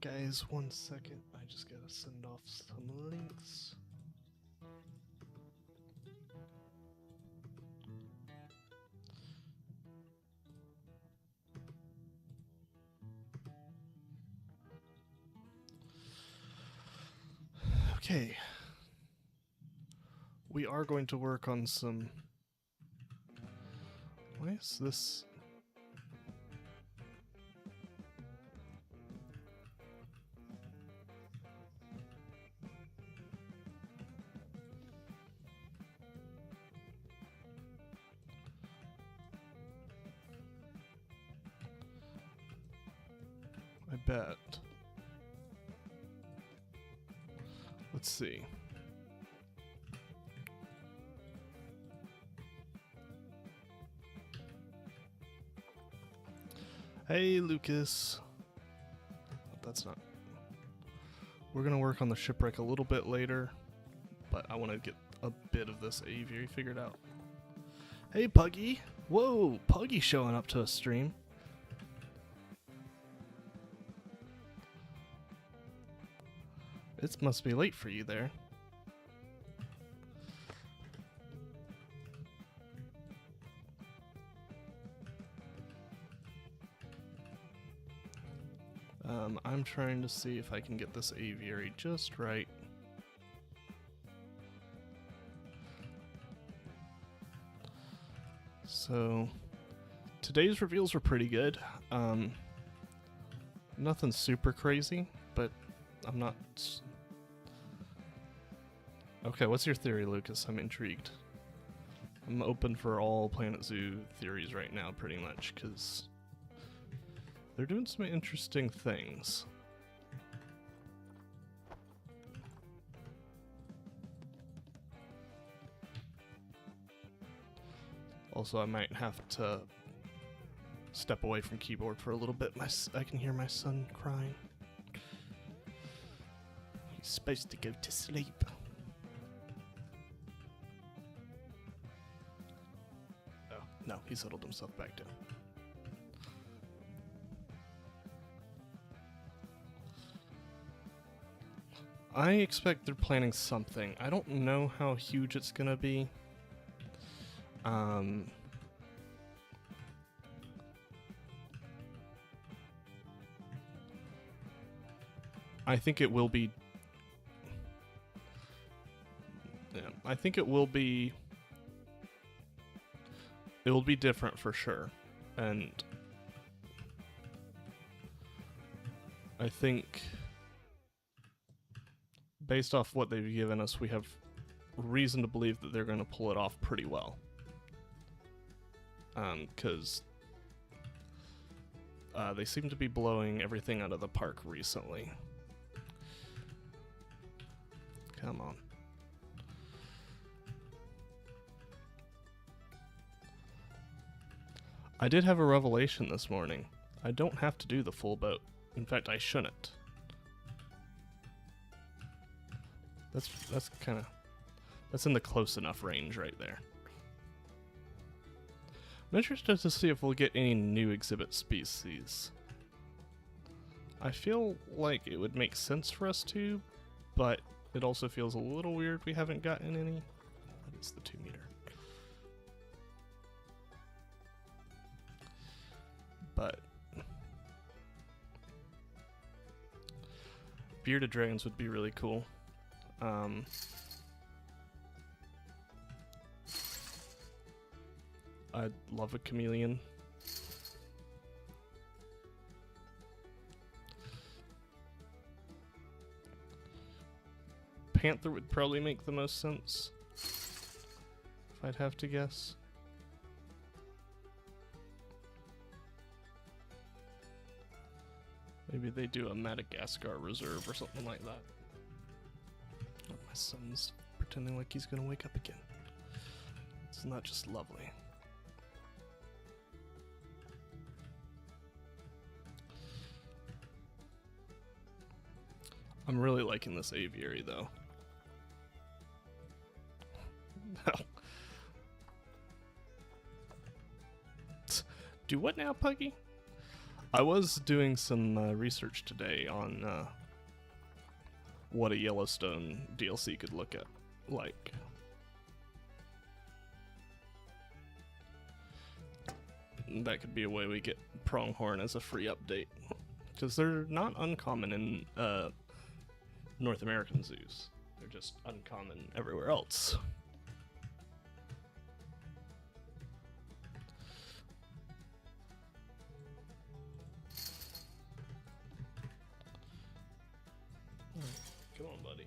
guys, 1 second. I just gotta send off some links. Okay. We are going to work on some... Why is this... I bet. Let's see. Hey, Lucas. That's not... We're gonna work on the shipwreck a little bit later, but I want to get a bit of this aviary figured out. Hey, Puggy! Whoa, Puggy showing up to a stream. It must be late for you there. I'm trying to see if I can get this aviary just right. So, today's reveals were pretty good. Nothing super crazy, but I'm not... Okay, what's your theory, Lucas? I'm intrigued. I'm open for all Planet Zoo theories right now, pretty much, because they're doing some interesting things. Also, I might have to step away from keyboard for a little bit. I can hear my son crying. He's supposed to go to sleep. Oh, no, he settled himself back down. I expect they're planning something. I don't know how huge it's gonna be. I think it will be... Yeah, I think it will be... It will be different for sure. And I think based off what they've given us, we have reason to believe that they're going to pull it off pretty well. Because they seem to be blowing everything out of the park recently. Come on. I did have a revelation this morning. I don't have to do the full boat. In fact, I shouldn't. That's kind of... That's in the close enough range right there. I'm interested to see if we'll get any new exhibit species. I feel like it would make sense for us to, but it also feels a little weird we haven't gotten any. What is the 2 meter? But bearded dragons would be really cool. I'd love a chameleon. Panther would probably make the most sense, if I'd have to guess. Maybe they do a Madagascar reserve or something like that. Oh, my son's pretending like he's gonna wake up again. It's not just lovely. I'm really liking this aviary, though. Do what now, Puggy? I was doing some research today on what a Yellowstone DLC could look at like. That could be a way we get Pronghorn as a free update, because they're not uncommon in North American zoos. They're just uncommon everywhere else. Come on, buddy.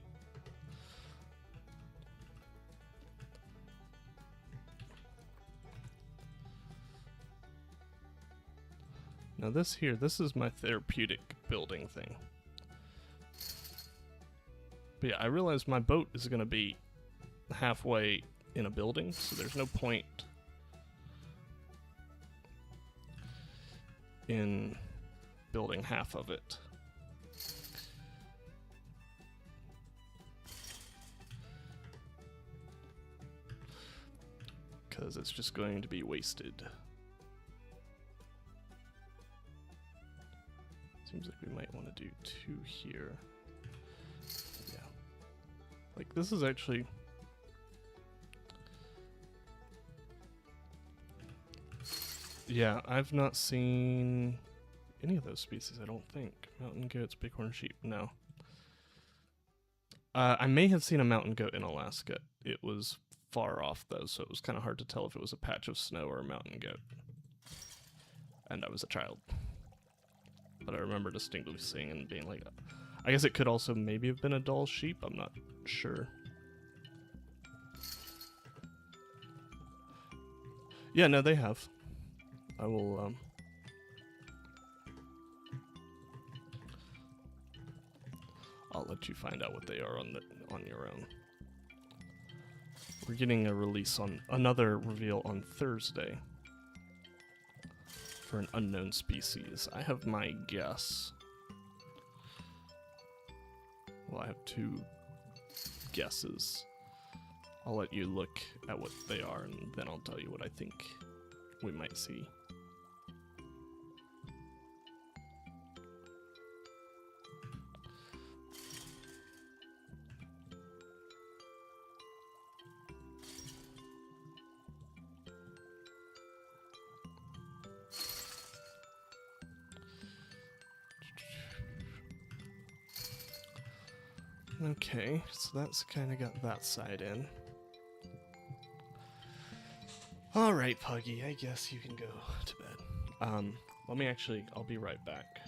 Now this is my therapeutic building thing. But yeah, I realize my boat is going to be halfway in a building, so there's no point in building half of it. Because it's just going to be wasted. Seems like we might want to do 2 here. Yeah. Like, this is actually... Yeah, I've not seen any of those species, I don't think. Mountain goats, bighorn sheep, no. I may have seen a mountain goat in Alaska. It was far off, though, so it was kind of hard to tell if it was a patch of snow or a mountain goat. And I was a child. But I remember distinctly seeing and being like, I guess it could also maybe have been a Dall sheep, I'm not sure. Yeah, no, they have. I will, I'll let you find out what they are on your own. We're getting a release on another reveal on Thursday for an unknown species. I have my guess. Well, I have 2 guesses. I'll let you look at what they are, and then I'll tell you what I think we might see. Okay, so that's kind of got that side in. Alright, Puggy, I guess you can go to bed. I'll be right back.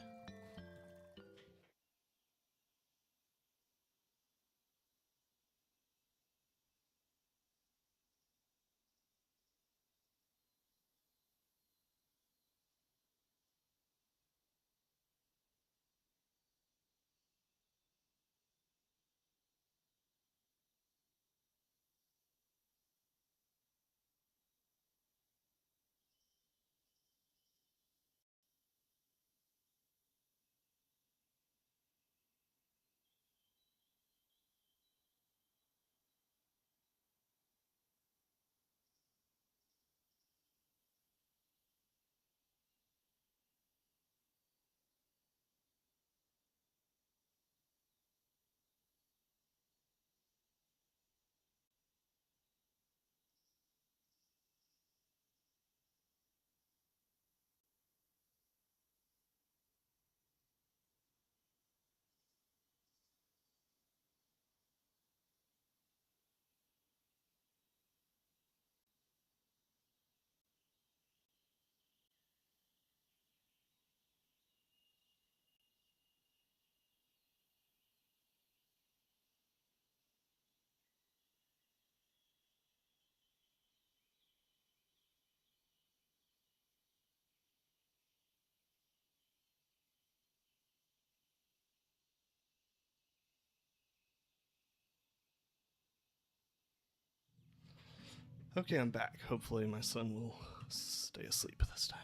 Okay, I'm back. Hopefully my son will stay asleep this time.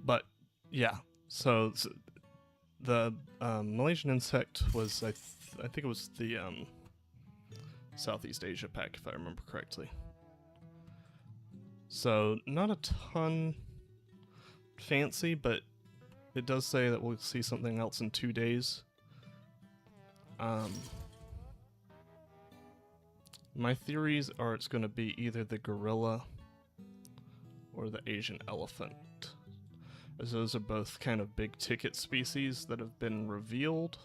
But, yeah, so the Malaysian insect was, I think it was the Southeast Asia pack, if I remember correctly. So not a ton fancy, but it does say that we'll see something else in 2 days. My theories are it's going to be either the gorilla or the Asian elephant, as those are both kind of big ticket species that have been revealed,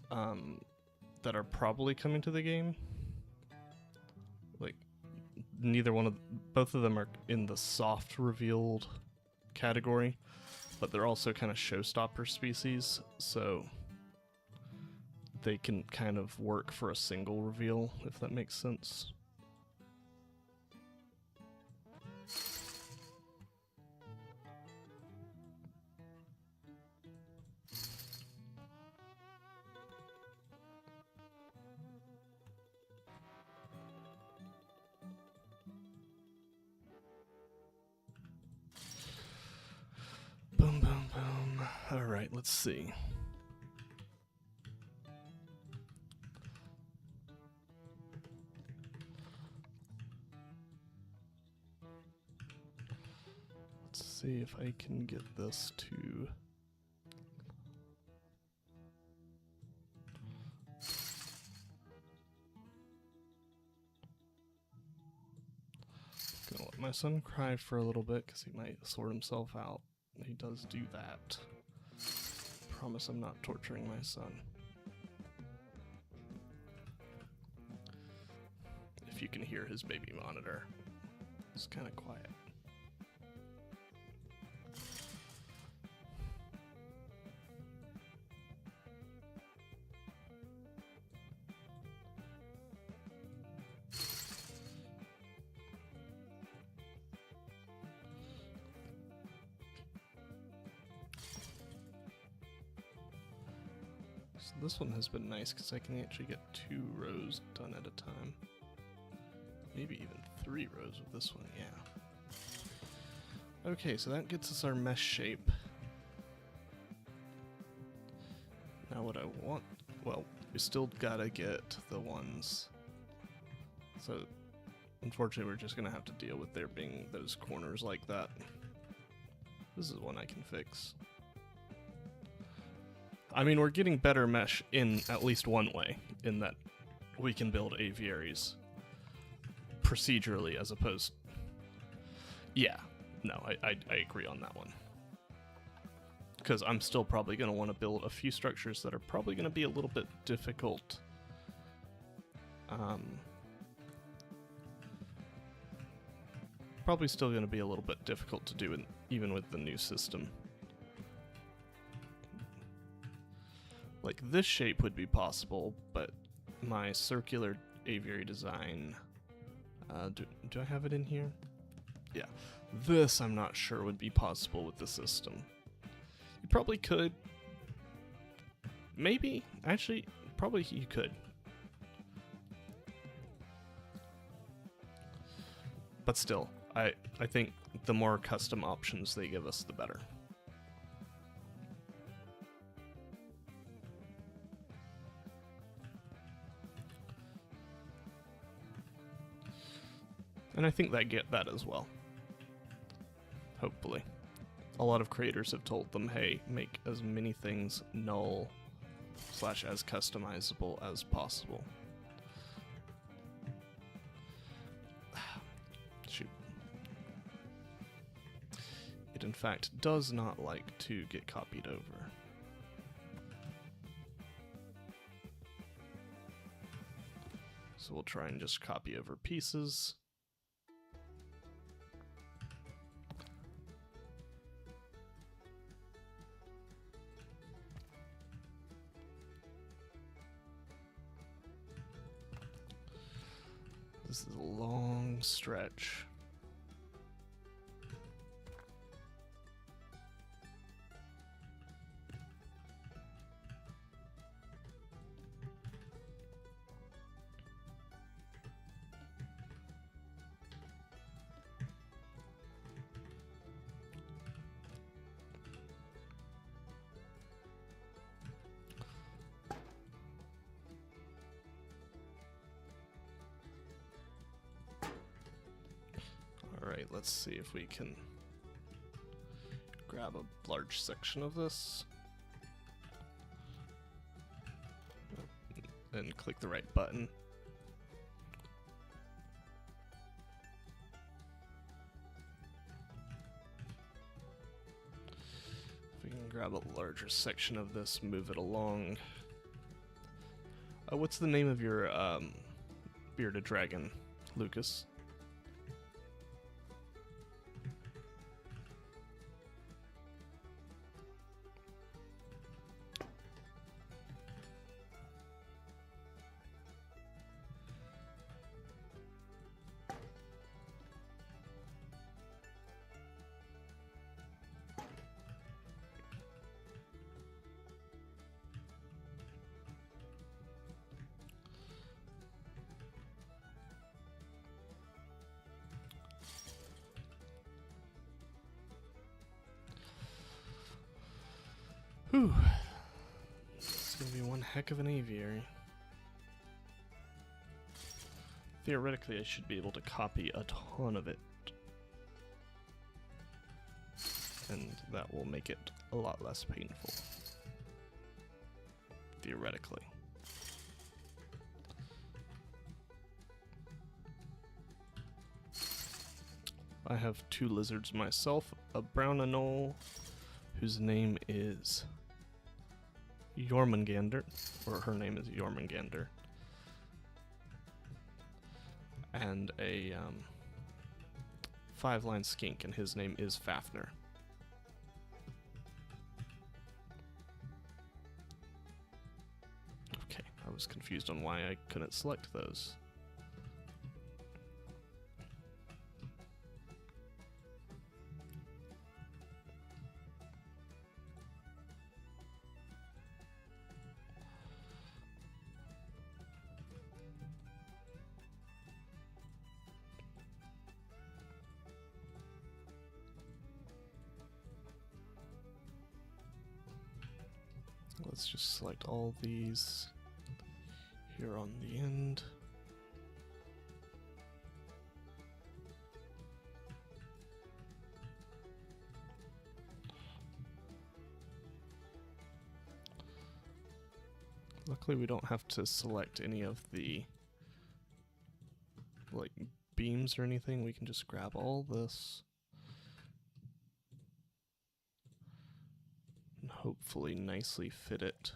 that are probably coming to the game. Like, both of them are in the soft revealed category, but they're also kind of showstopper species, so they can kind of work for a single reveal, if that makes sense. Boom, boom, boom. Alright, let's see. Let's see if I can get this to... Gonna let my son cry for a little bit because he might sort himself out. He does do that. Promise I'm not torturing my son. If you can hear his baby monitor, it's kind of quiet. So this one has been nice because I can actually get 2 rows done at a time. Maybe even 3 rows with this one, yeah. Okay, so that gets us our mesh shape. Now what I want, well, we still gotta get the ones. So unfortunately we're just gonna have to deal with there being those corners like that. This is one I can fix. I mean, we're getting better mesh in at least one way, in that we can build aviaries procedurally as opposed... Yeah, no, I agree on that one. Because I'm still probably going to want to build a few structures that are probably going to be a little bit difficult. Probably still going to be a little bit difficult to do even with the new system. Like, this shape would be possible, but my circular aviary design... do I have it in here? Yeah. This I'm not sure would be possible with the system. You probably could. Maybe. Actually, probably you could. But still, I think the more custom options they give us, the better. And I think they get that as well. Hopefully. A lot of creators have told them, hey, make as many things null / as customizable as possible. Shoot. It in fact does not like to get copied over. So we'll try and just copy over pieces. This is a long stretch. Alright, let's see if we can grab a large section of this. And click the right button. If we can grab a larger section of this, move it along. What's the name of your bearded dragon, Lucas? Whew. It's gonna be one heck of an aviary. Theoretically, I should be able to copy a ton of it. And that will make it a lot less painful. Theoretically. I have two lizards myself, a brown anole, whose name is Jormungandr, or her name is Jormungandr, and a 5-line skink, and his name is Fafnir. Okay, I was confused on why I couldn't select those. Let's just select all these here on the end. Luckily we don't have to select any of the like beams or anything. We can just grab all this and hopefully nicely fit it.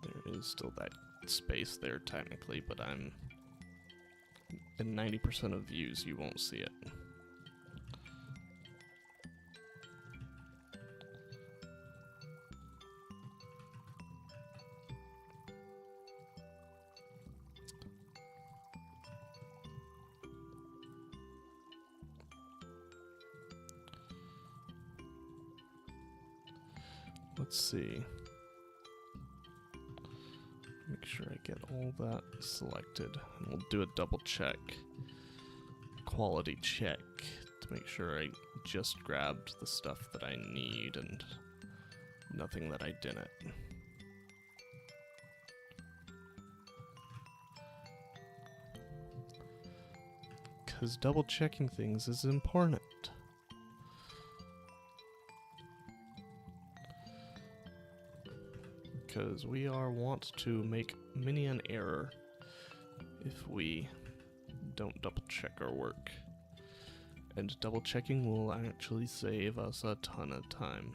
There is still that space there technically, but I'm in 90% of views you won't see it. Let's see. Make sure I get all that selected, and we'll do a double check, quality check, to make sure I just grabbed the stuff that I need and nothing that I didn't. Because double checking things is important. Because we are wont to make many an error if we don't double check our work. And double checking will actually save us a ton of time,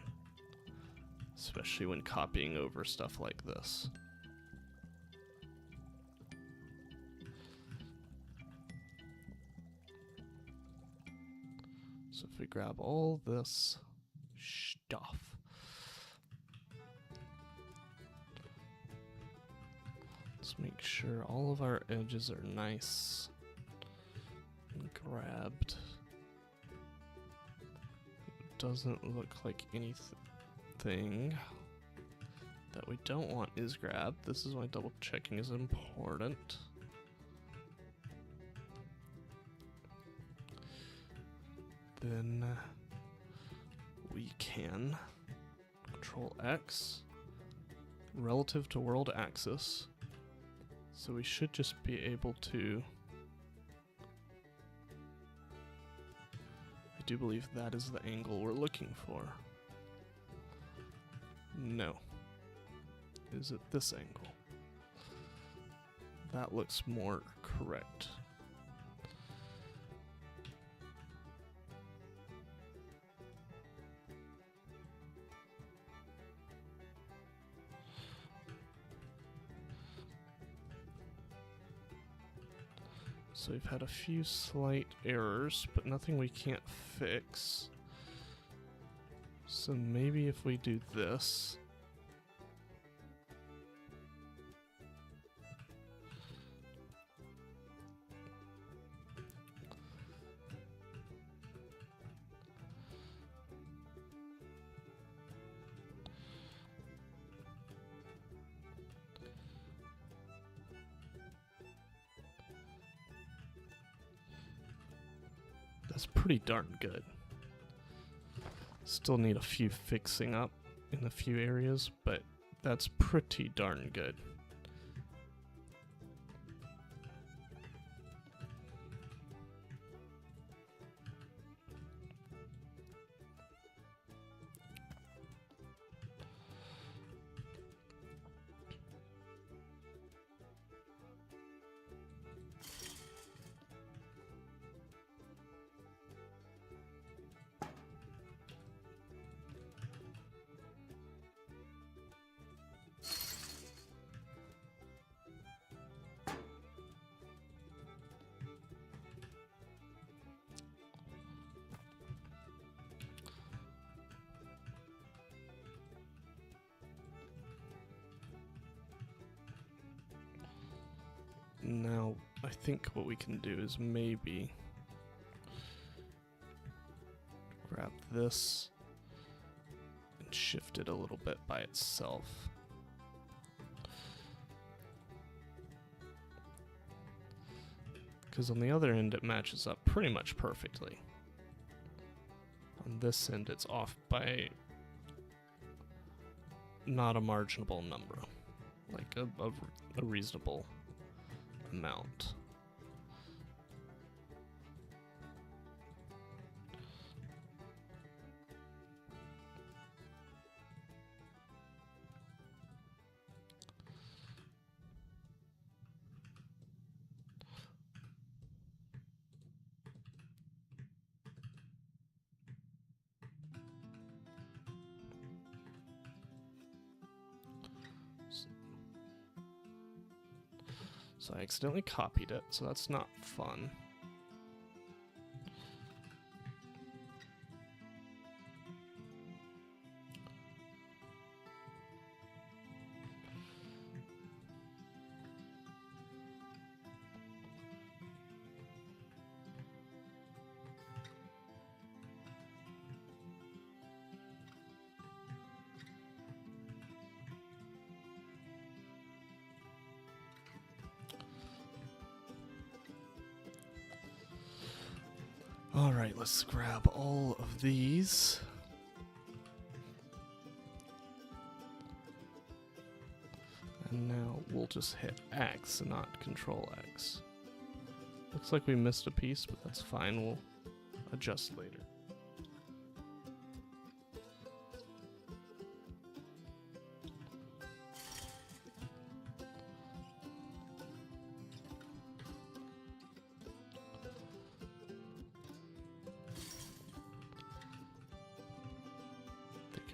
especially when copying over stuff like this. So if we grab all this stuff, let's make sure all of our edges are nice and grabbed. It doesn't look like anything that we don't want is grabbed. This is why double checking is important. then we can Control X relative to world axis. So we should just be able to, I do believe that is the angle we're looking for. No. Is it this angle? That looks more correct. So we've had a few slight errors, but nothing we can't fix. So maybe if we do this. That's pretty darn good. Still need a few fixing up in a few areas, but that's pretty darn good. Now, I think what we can do is maybe grab this and shift it a little bit by itself. Because on the other end, it matches up pretty much perfectly. On this end, it's off by not a marginable number, like a reasonable amount. So I accidentally copied it, so that's not fun. All right, let's grab all of these. And now we'll just hit X, not Control X. Looks like we missed a piece, but that's fine. We'll adjust later.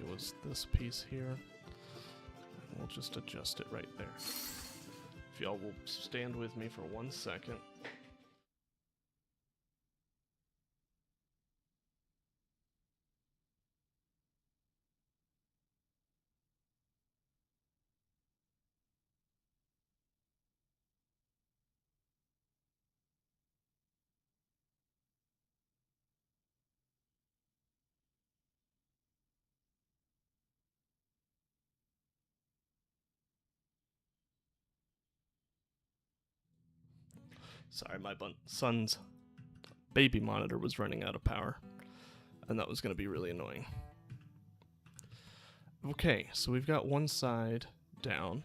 It was this piece here, and we'll just adjust it right there. If y'all will stand with me for 1 second. Sorry, my son's baby monitor was running out of power. and that was going to be really annoying. Okay, so we've got one side down.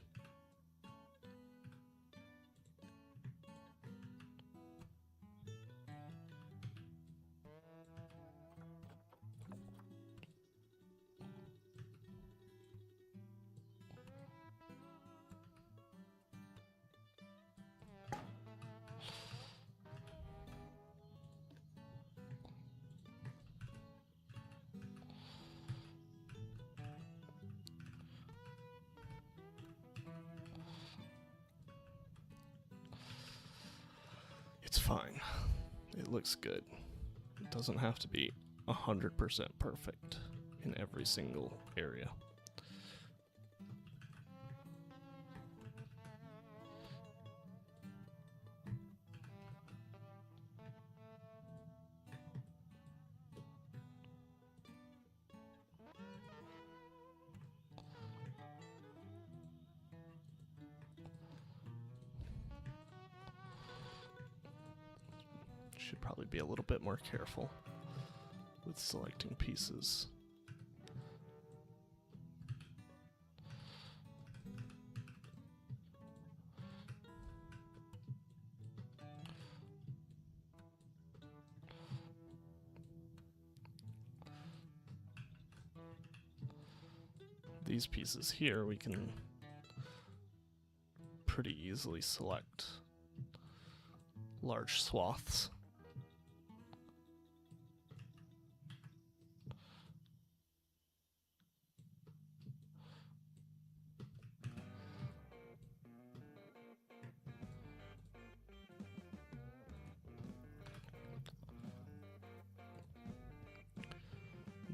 It's fine. It looks good. It doesn't have to be 100% perfect in every single area. Should probably be a little bit more careful with selecting pieces. These pieces here we can pretty easily select large swaths.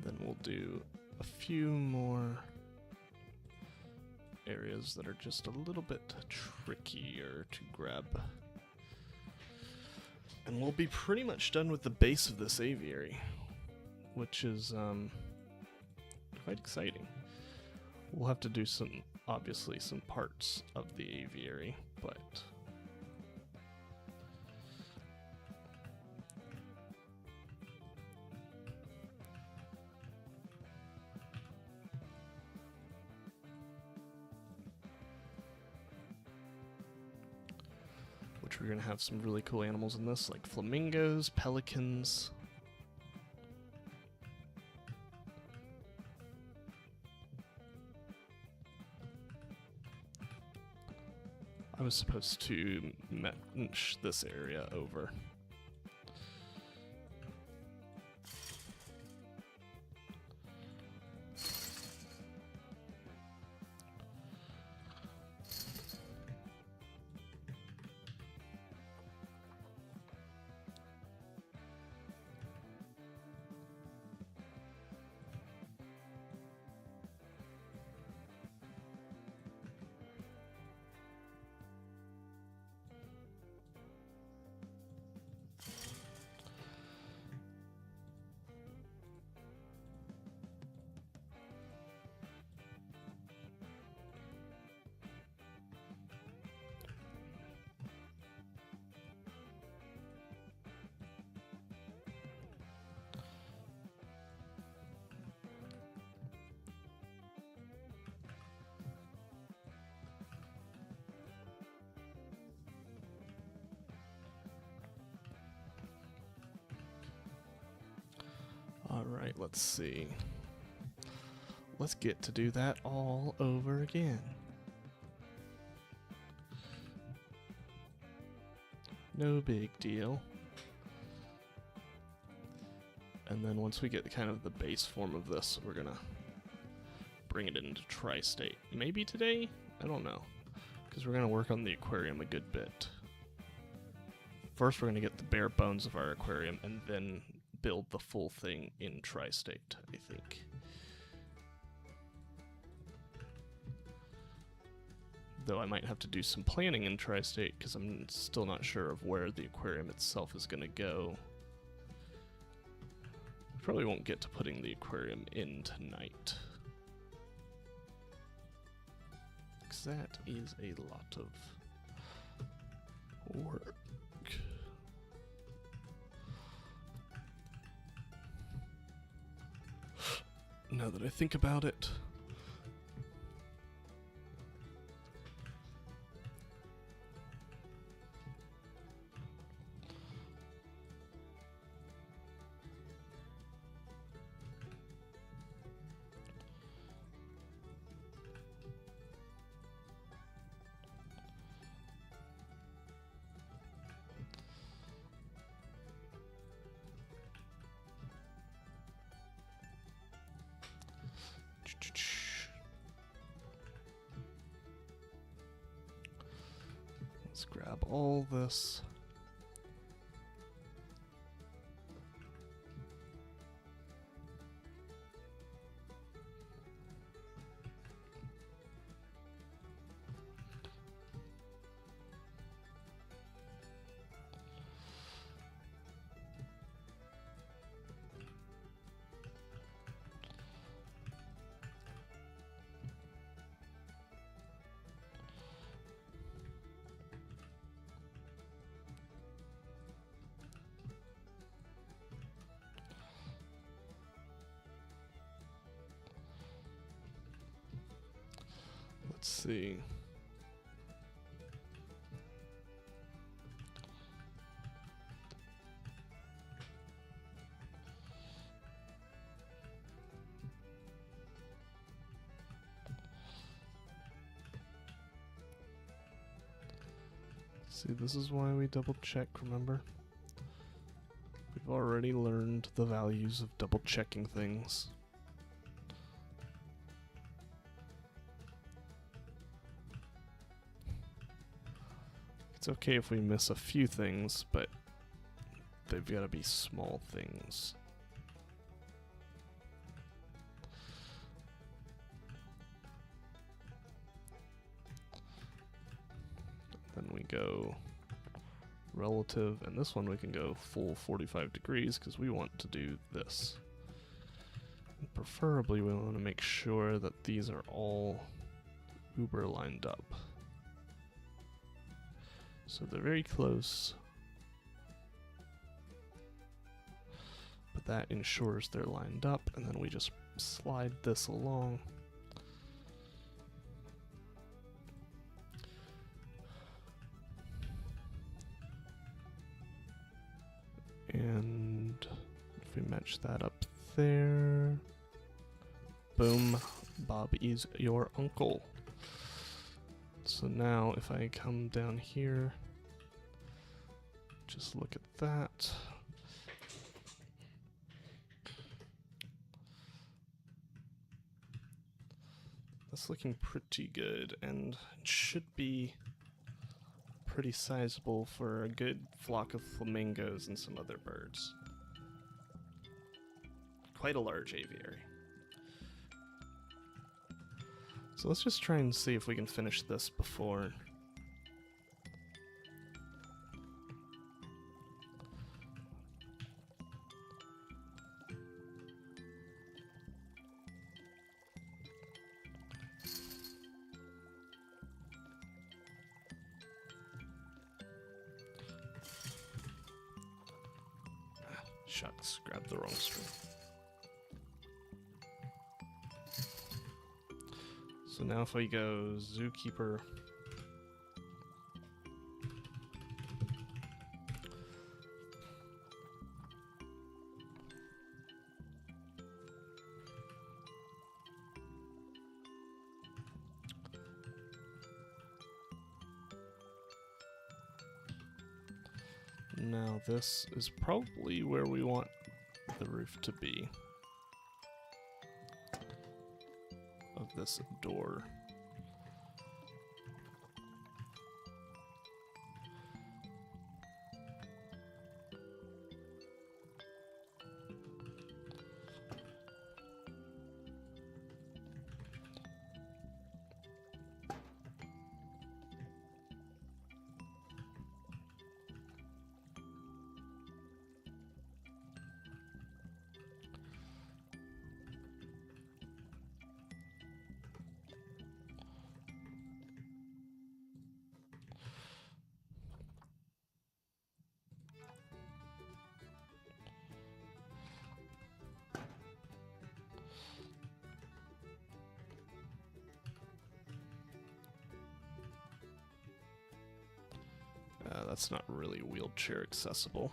Then we'll do a few more areas that are just a little bit trickier to grab. And we'll be pretty much done with the base of this aviary, which is quite exciting. We'll have to do obviously some parts of the aviary, but we're going to have some really cool animals in this, like flamingos, pelicans. I was supposed to match this area over. Alright, let's see. Let's get to do that all over again. No big deal. And then once we get kind of the base form of this, we're gonna bring it into tri-state. Maybe today? I don't know. Because we're gonna work on the aquarium a good bit. First, we're gonna get the bare bones of our aquarium, and then build the full thing in tri-state, I think. Though I might have to do some planning in tri-state because I'm still not sure of where the aquarium itself is going to go. Probably won't get to putting the aquarium in tonight, because that is a lot of work. now that I think about it. Let's grab all this. Let's see. See, this is why we double check, remember? We've already learned the values of double checking things. It's okay if we miss a few things, but they've got to be small things. Then we go relative, and this one we can go full 45 degrees because we want to do this. And preferably we want to make sure that these are all uber lined up. So they're very close, but that ensures they're lined up, and then we just slide this along. And if we match that up there, boom, Bob is your uncle. So now if I come down here, just look at that. That's looking pretty good, and it should be pretty sizable for a good flock of flamingos and some other birds. Quite a large aviary. So let's just try and see if we can finish this before. Shucks, grabbed the wrong string. So now if we go zookeeper, now this is probably where we want the roof to be of this door. that's not really wheelchair accessible.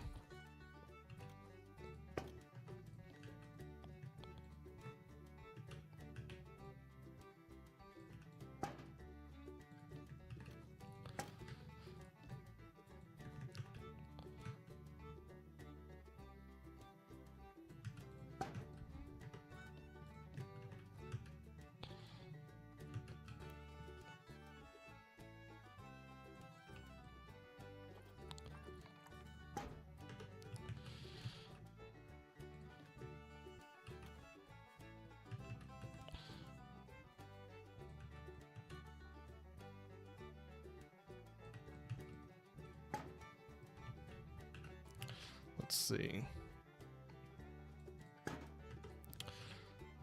Let's see.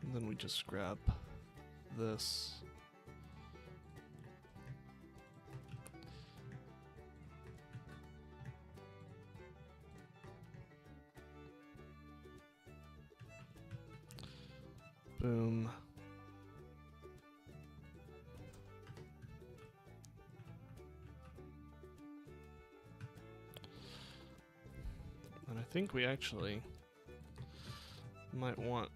And then we just grab this. Boom. And I think we actually might want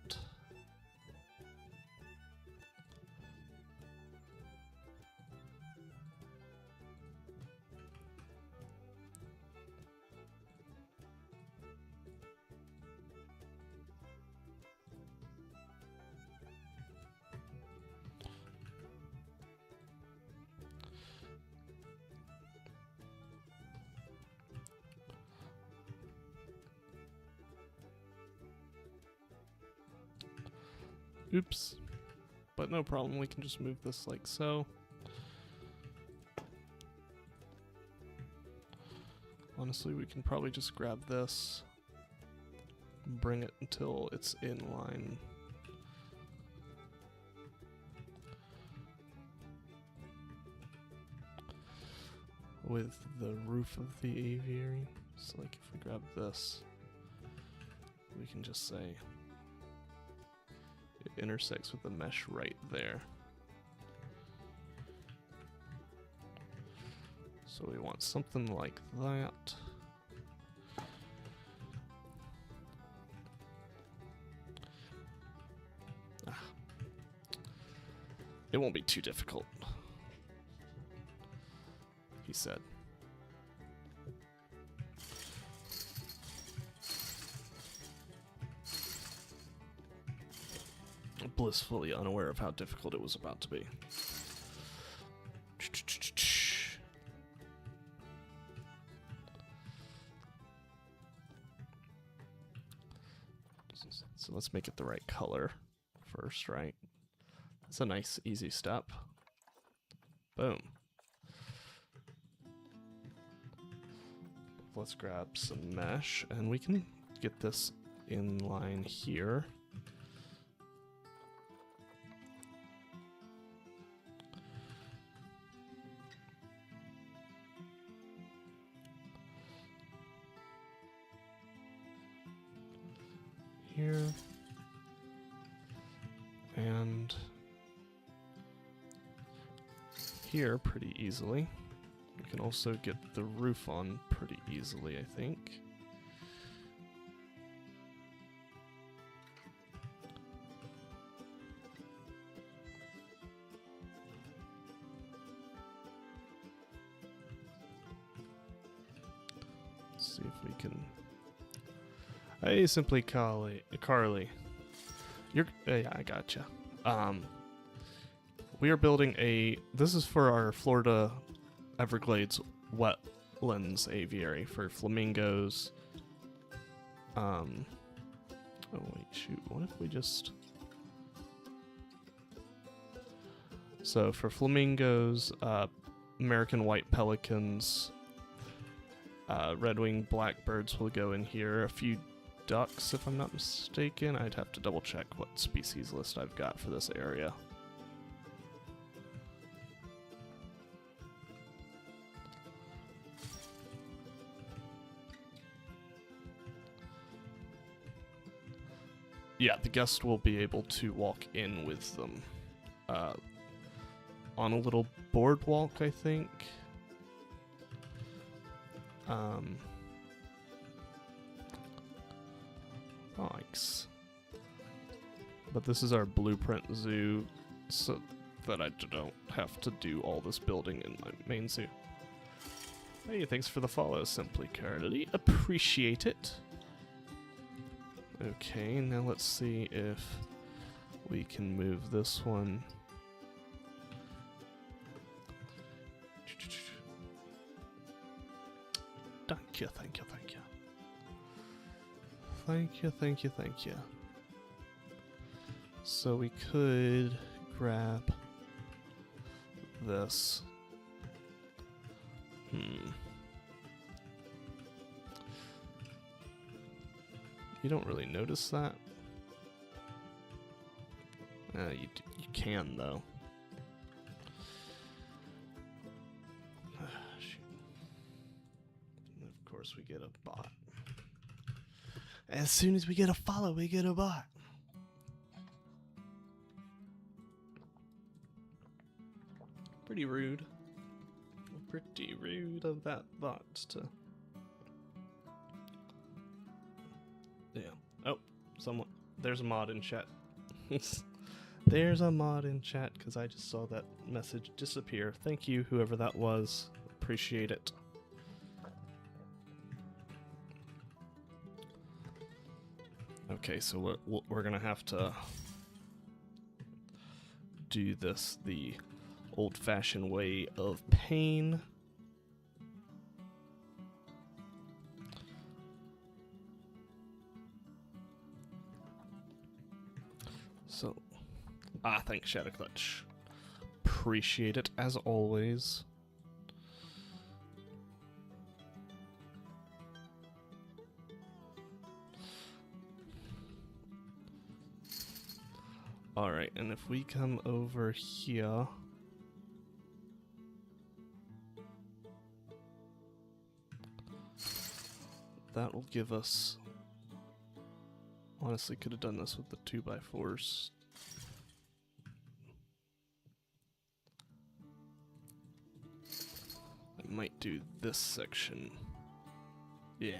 oops. But no problem, we can just move this like so. Honestly, we can probably just grab this, bring it until it's in line. With the roof of the aviary. So like if we grab this, we can just say it intersects with the mesh right there. So we want something like that. It won't be too difficult, he said. Blissfully unaware of how difficult it was about to be. So let's make it the right color first, right? That's a nice, easy step. Boom. Let's grab some mesh, and we can get this in line here. Here. And here pretty easily. We can also get the roof on pretty easily, I think. Let's see if we can. Hey, simply Carly. You're, yeah, I gotcha. We are building this is for our Florida Everglades wetlands aviary for flamingos. Oh wait, shoot, what if we just... So for flamingos, American white pelicans, red-winged blackbirds will go in here, a few ducks, if I'm not mistaken. I'd have to double check what species list I've got for this area. Yeah, the guest will be able to walk in with them on a little boardwalk, I think. Thanks. But this is our blueprint zoo, so that I don't have to do all this building in my main zoo. Hey, thanks for the follow, Simply Carly. Appreciate it. Okay, now let's see if we can move this one. Thank you, thank you, thank you. Thank you, thank you, thank you. So we could grab this. You don't really notice that. You can though. Shoot. And of course we get a bot. As soon as we get a follow, we get a bot. Pretty rude. Pretty rude of that bot to... Yeah. Oh, someone... There's a mod in chat. There's a mod in chat, because I just saw that message disappear. Thank you, whoever that was. Appreciate it. Okay, so we're gonna have to do this the old-fashioned way of pain. So, thanks, Shadow Clutch. Appreciate it as always. Alright, and if we come over here, that will give us... Honestly, could have done this with the 2x4s. I might do this section. Yeah.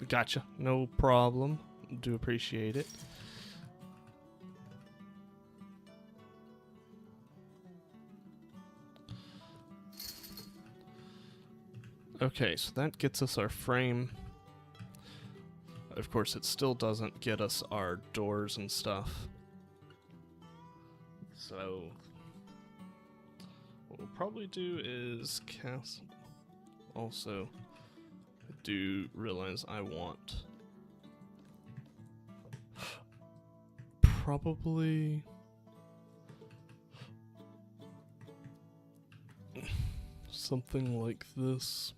Gotcha. No problem. Do appreciate it. Okay, so that gets us our frame. Of course, it still doesn't get us our doors and stuff. So, what we'll probably do is cast... Also, I do realize I want... Probably... something like this.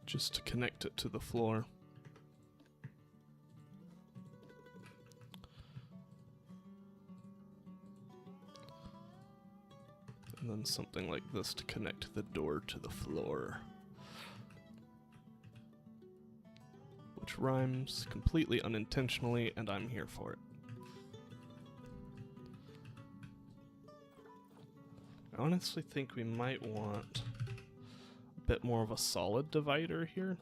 Just to connect it to the floor. And then something like this to connect the door to the floor. Which rhymes completely unintentionally, and I'm here for it. I honestly think we might want a bit more of a solid divider here.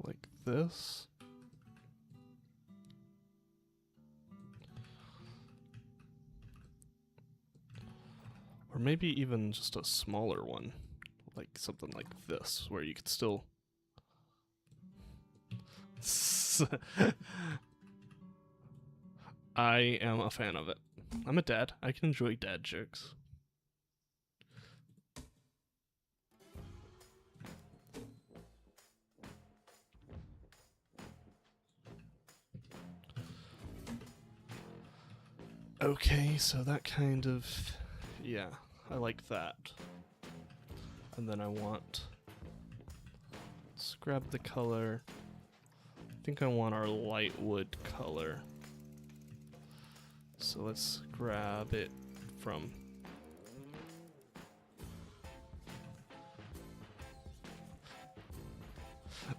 Like this. Or maybe even just a smaller one. Like something like this, where you could still... I am a fan of it. I'm a dad. I can enjoy dad jokes. Okay, so that kind of... Yeah, I like that. And then I want... Let's grab the color. I think I want our light wood color. So let's grab it from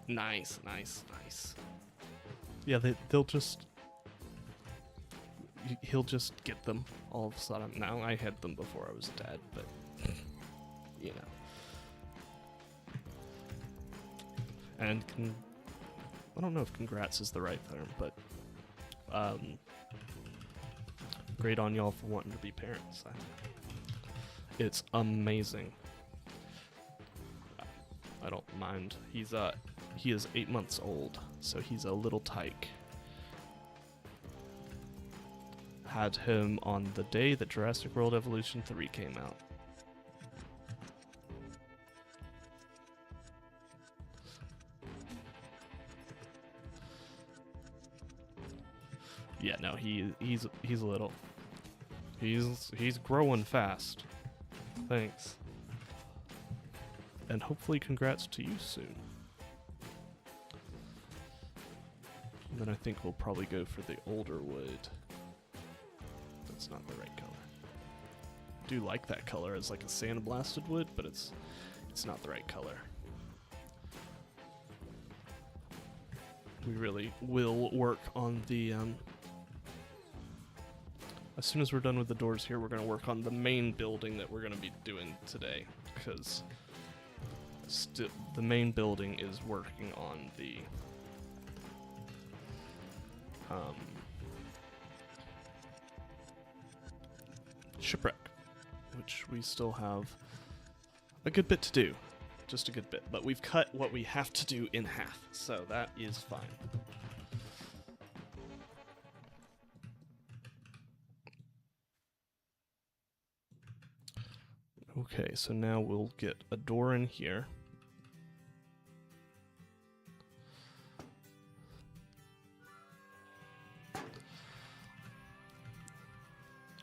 Nice, nice, nice. Yeah, they'll just... He'll just get them all of a sudden. Now, I had them before I was dead, but... You know. And I don't know if congrats is the right term, but... great on y'all for wanting to be parents. It's amazing. I don't mind. He is 8 months old, so he's a little tyke. Had him on the day that Jurassic World Evolution 3 came out. Yeah, no, he's little. He's growing fast. Thanks. And hopefully congrats to you soon. And then I think we'll probably go for the older wood. That's not the right color. I do like that color as like a sandblasted wood, but it's not the right color. We really will work on the as soon as we're done with the doors here, we're going to work on the main building that we're going to be doing today, because the main building is working on the Shipwreck, which we still have a good bit to do. Just a good bit, but we've cut what we have to do in half, so that is fine. Okay, so now we'll get a door in here.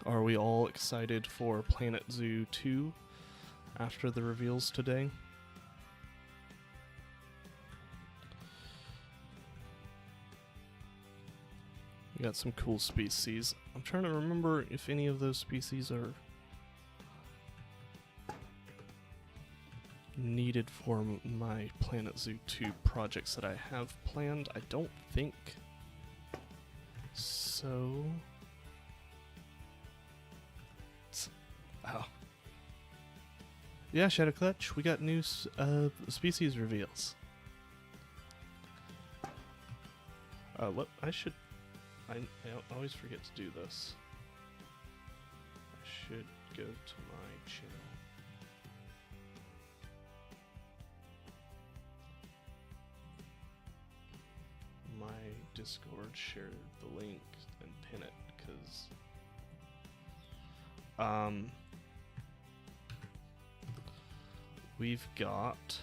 Are we all excited for Planet Zoo 2 after the reveals today? We got some cool species. I'm trying to remember if any of those species are needed for my Planet Zoo 2 projects that I have planned. I don't think so. Oh. Yeah, Shadow Clutch, we got new species reveals. Look, I always forget to do this. I should go to my channel. My Discord, share the link and pin it, because we've got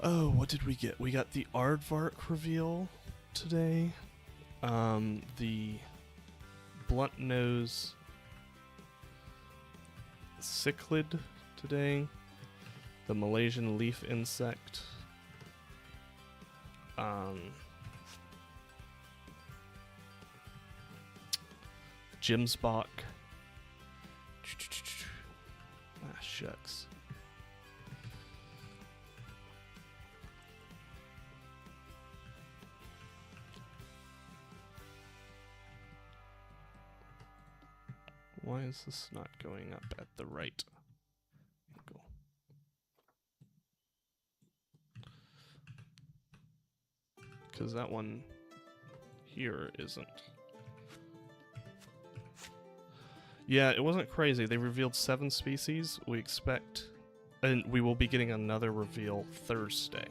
what did we get? We got the Aardvark reveal today, the blunt nose cichlid today, the Malaysian leaf insect, Jimsbach. Ah, shucks. Why is this not going up at the right angle? Because that one here isn't. Yeah, it wasn't crazy. They revealed 7 species. We expect, and we will be getting another reveal Thursday.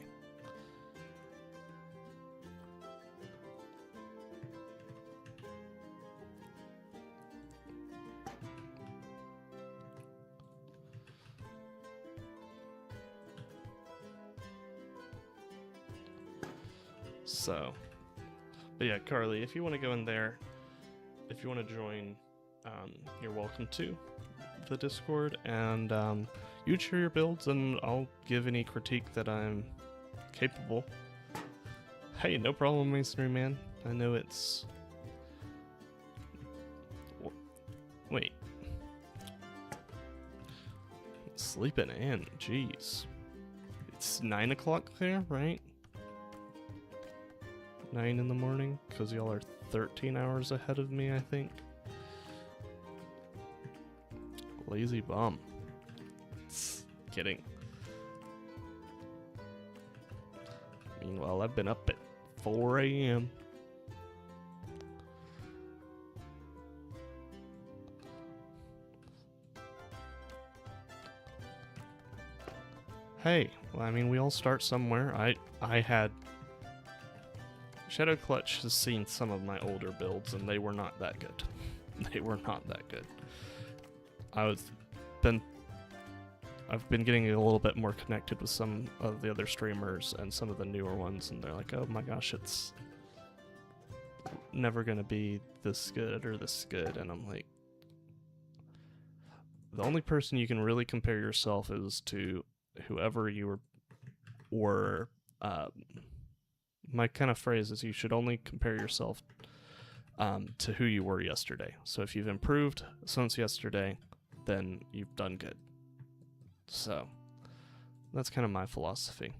So, but yeah, Carly, if you want to go in there, if you want to join, you're welcome to the Discord, and you share your builds, and I'll give any critique that I'm capable. Hey, no problem, Masonry Man. I know it's... Wait. sleeping in. Jeez. It's 9 o'clock there, right? 9 in the morning, because y'all are 13 hours ahead of me, I think. Lazy bum. Kidding. Meanwhile, I've been up at 4 a.m. Hey, well, I mean, we all start somewhere. I had... Shadow Clutch has seen some of my older builds, and they were not that good. They were not that good. I've been getting a little bit more connected with some of the other streamers and some of the newer ones, and they're like, oh my gosh, it's never gonna be this good or this good, and I'm like, the only person you can really compare yourself is to whoever you were, my kind of phrase is you should only compare yourself to who you were yesterday. So if you've improved since yesterday, then you've done good. So that's kind of my philosophy.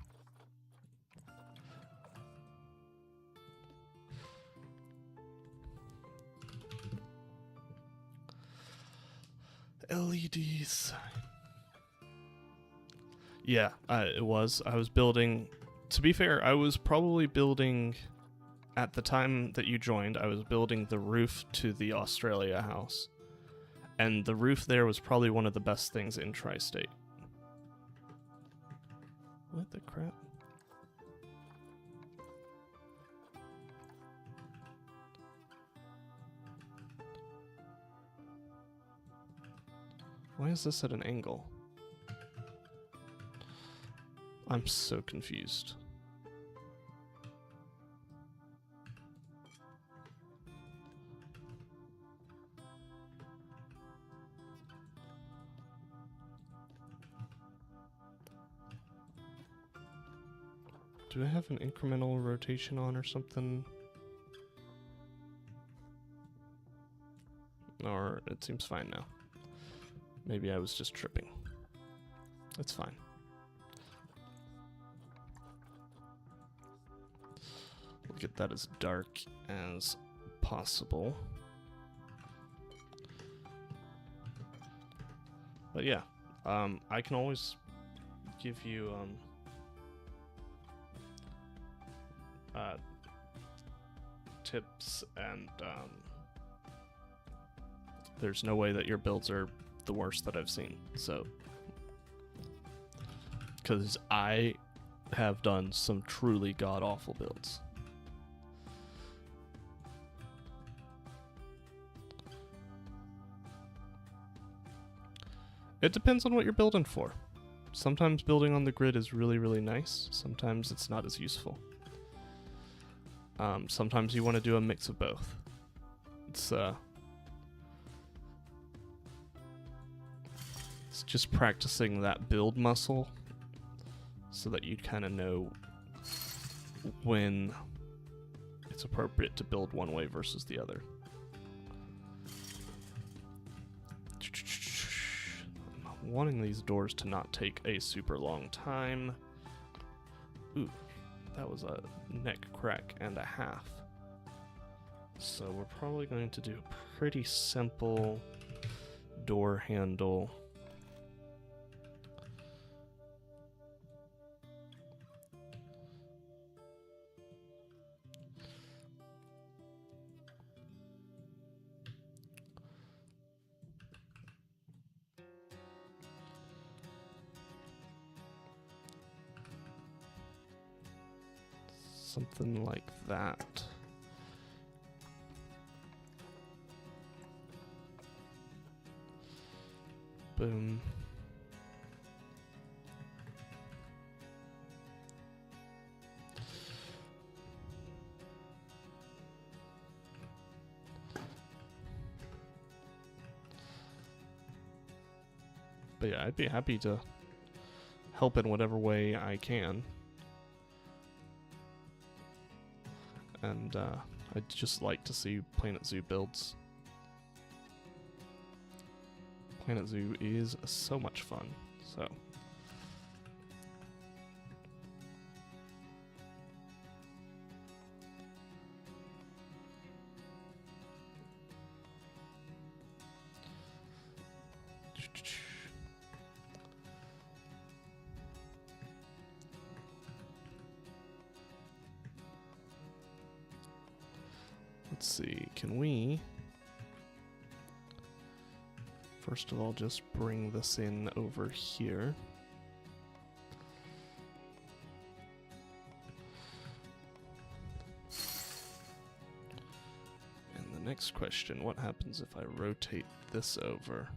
LEDs. Yeah, it was. I was building... To be fair, I was probably building... At the time that you joined, I was building the roof to the Australia house. And the roof there was probably one of the best things in Tri-State. What the crap? Why is this at an angle? I'm so confused. Do I have an incremental rotation on or something? Or it seems fine now. Maybe I was just tripping. It's fine. We'll get that as dark as possible. But yeah, I can always give you tips, and there's no way that your builds are the worst that I've seen. So, because I have done some truly god-awful builds. It depends on what you're building for. Sometimes building on the grid is really, really nice. Sometimes it's not as useful. Sometimes you want to do a mix of both. It's just practicing that build muscle so that you kind of know when it's appropriate to build one way versus the other. I'm wanting these doors to not take a super long time. Ooh. That was a neck crack and a half. So we're probably going to do a pretty simple door handle. Something like that. Boom. But yeah, I'd be happy to help in whatever way I can. And I'd just like to see Planet Zoo builds. Planet Zoo is so much fun. So. Let's see, can we first of all just bring this in over here? And the next question, what happens if I rotate this over?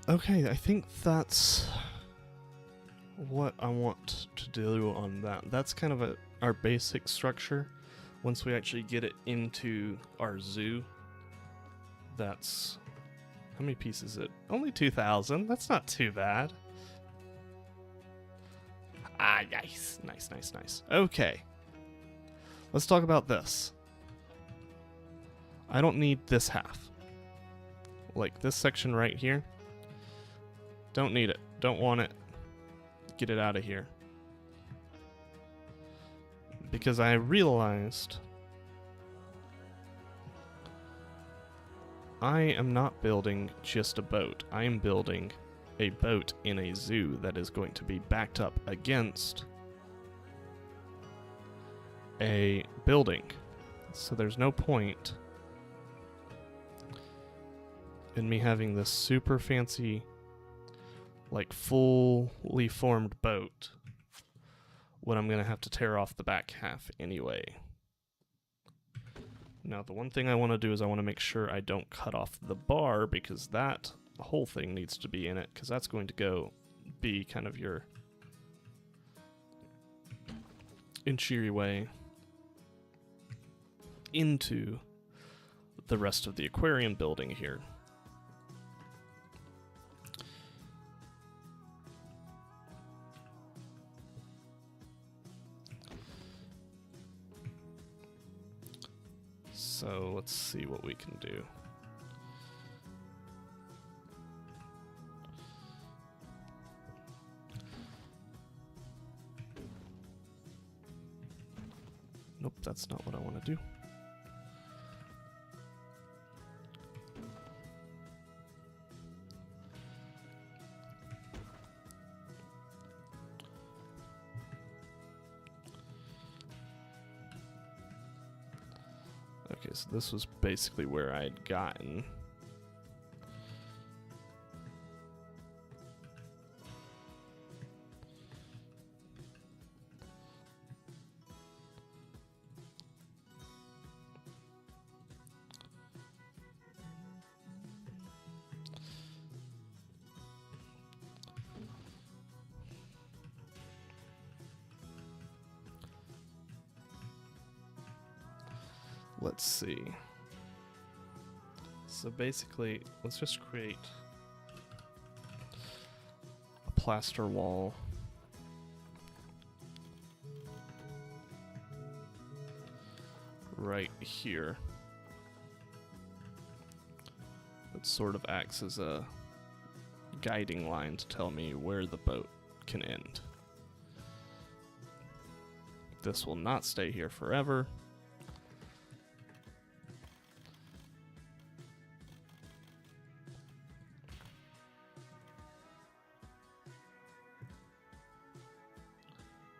Okay, I think that's what I want to do on that. That's kind of our basic structure. Once we actually get it into our zoo, that's... How many pieces is it? Only 2,000. That's not too bad. Ah, nice. Nice, nice, nice. Okay. Let's talk about this. I don't need this half. Like this section right here. Don't need it. Don't want it. Get it out of here. Because I realized I am not building just a boat. I am building a boat in a zoo that is going to be backed up against a building. So there's no point in me having this super fancy, like fully formed boat when I'm going to have to tear off the back half anyway. Now the one thing I want to do is I want to make sure I don't cut off the bar, because the whole thing needs to be in it, because that's going to be kind of your entryway into the rest of the aquarium building here. So let's see what we can do. Nope, that's not what I want to do. Okay, so this was basically where I had gotten. Let's see. So basically, let's just create a plaster wall. Right here. That sort of acts as a guiding line to tell me where the boat can end. This will not stay here forever.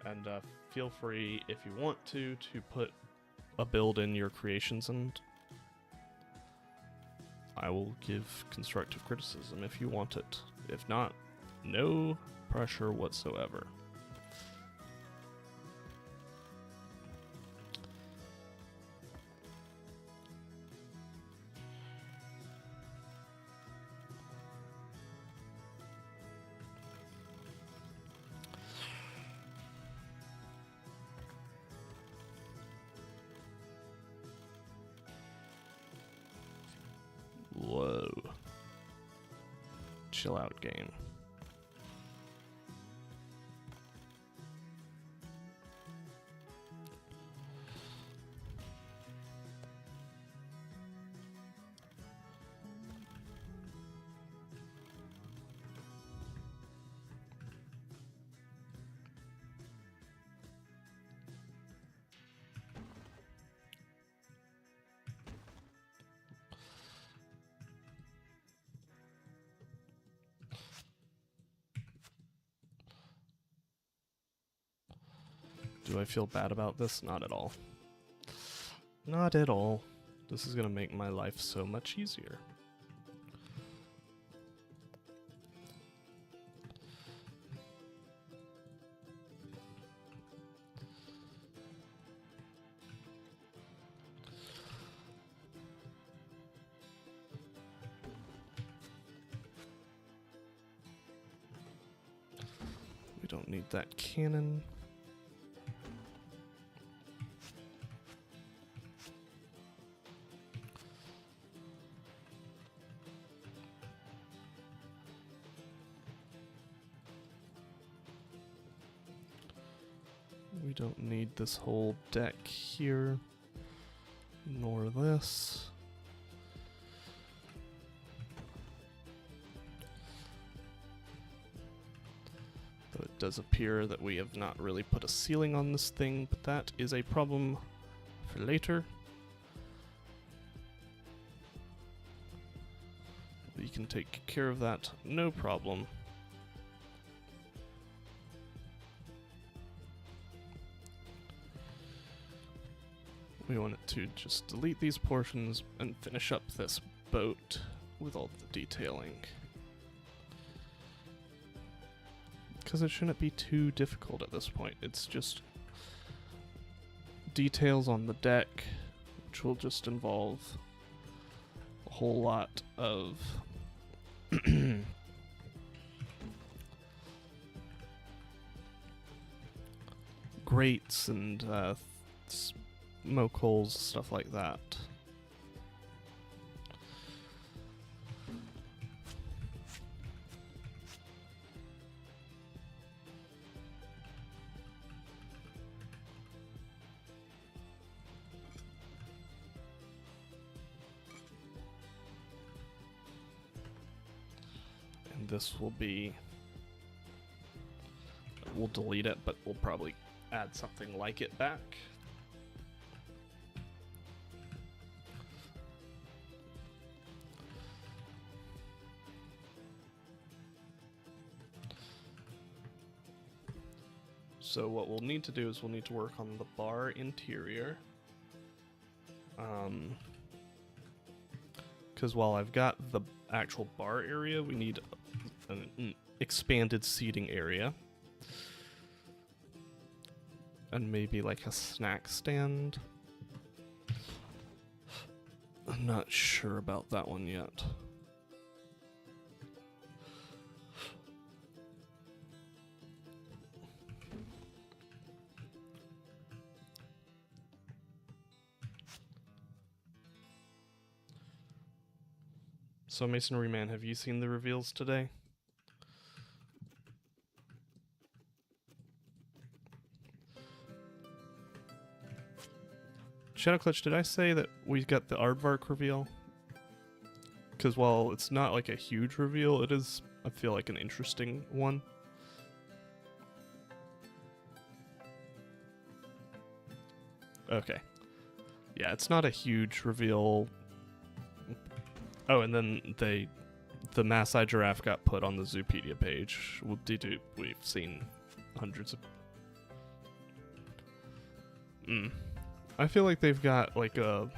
And feel free, if you want to put a build in your creations, and I will give constructive criticism if you want it. If not, no pressure whatsoever. chill out game. Do I feel bad about this? Not at all. Not at all. This is gonna make my life so much easier. We don't need that cannon. We don't need this whole deck here, nor this. Though it does appear that we have not really put a ceiling on this thing, but that is a problem for later. We can take care of that, no problem. We want it to just delete these portions and finish up this boat with all the detailing. Because it shouldn't be too difficult at this point. It's just details on the deck, which will just involve a whole lot of grates and smoke holes, stuff like that. And this will be, we'll delete it, but we'll probably add something like it back. So what we'll need to do is we'll need to work on the bar interior. Because while I've got the actual bar area, we need an expanded seating area. And maybe like a snack stand. I'm not sure about that one yet. So Masonry Man, have you seen the reveals today? Shadow Clutch, did I say that we got the Aardvark reveal? Because while it's not like a huge reveal, it is, I feel like, an interesting one. Okay. Yeah, it's not a huge reveal. Oh, and then the Maasai giraffe got put on the Zoopedia page. We've seen hundreds of... I feel like they've got like a...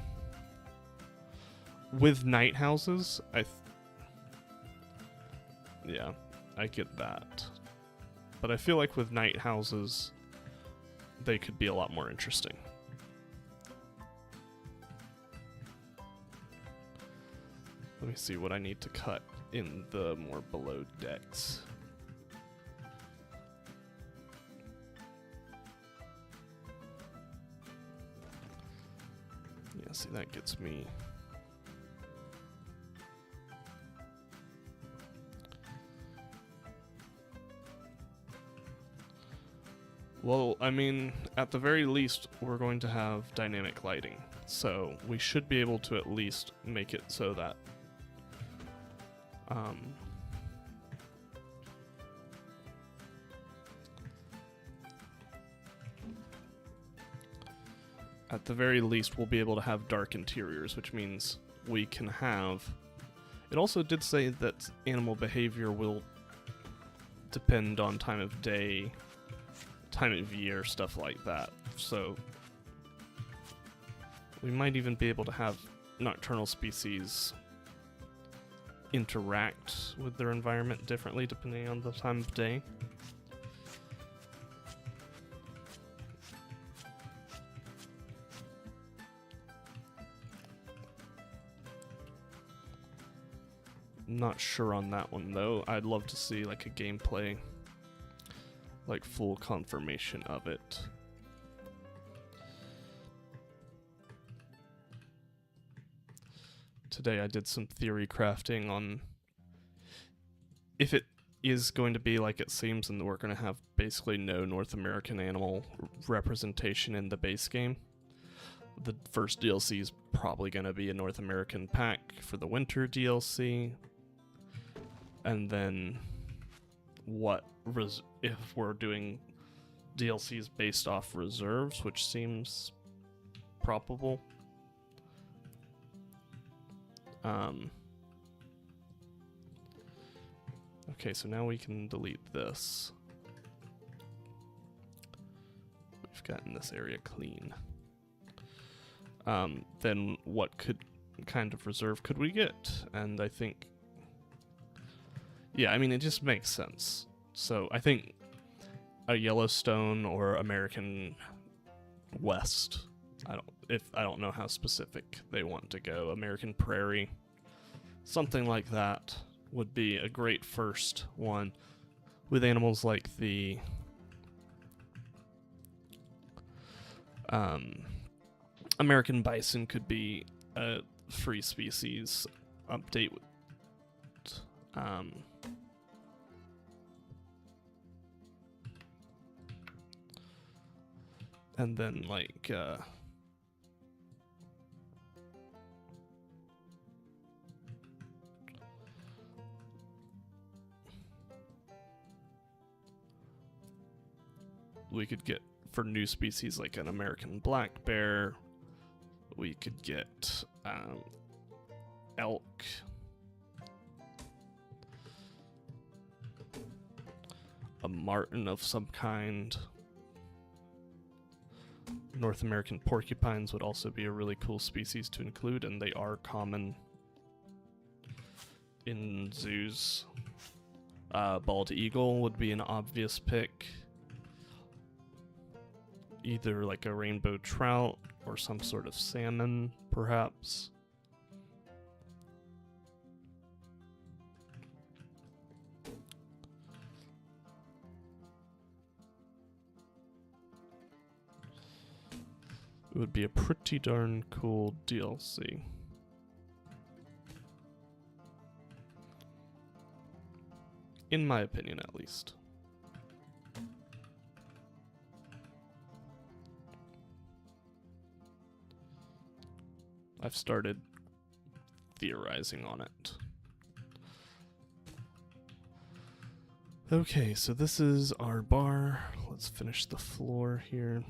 With night houses, yeah, I get that. But I feel like with night houses, they could be a lot more interesting. Let me see what I need to cut in the more below decks. Yeah, see, that gets me... Well, I mean, at the very least, we're going to have dynamic lighting, so we should be able to at least make it so that at the very least, we'll be able to have dark interiors, which means we can have... It also did say that animal behavior will depend on time of day, time of year, stuff like that. So we might even be able to have nocturnal species interact with their environment differently depending on the time of day. Not sure on that one though. I'd love to see like a gameplay, like full confirmation of it. Today I did some theory crafting on if it is going to be like it seems and we're going to have basically no North American animal representation in the base game. The first DLC is probably going to be a North American pack for the winter DLC. And then if we're doing DLCs based off reserves, which seems probable. Okay, so now we can delete this. We've gotten this area clean. Then what kind of reserve could we get? And I think... Yeah, I mean, it just makes sense. So I think a Yellowstone or American West. I don't know how specific they want to go. American Prairie, something like that would be a great first one. With animals like the American bison could be a free species update. And then like we could get for new species like an American black bear. We could get elk. A marten of some kind. North American porcupines would also be a really cool species to include, and they are common in zoos. Bald eagle would be an obvious pick. Either like a rainbow trout or some sort of salmon, perhaps. It would be a pretty darn cool DLC. In my opinion, at least. I've started theorizing on it. Okay, so this is our bar. Let's finish the floor here.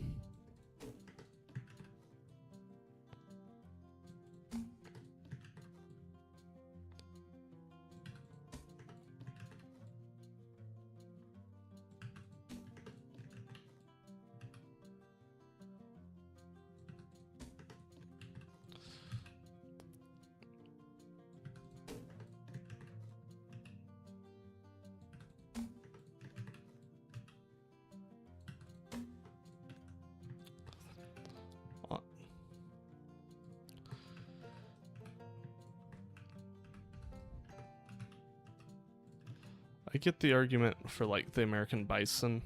I get the argument for like the American bison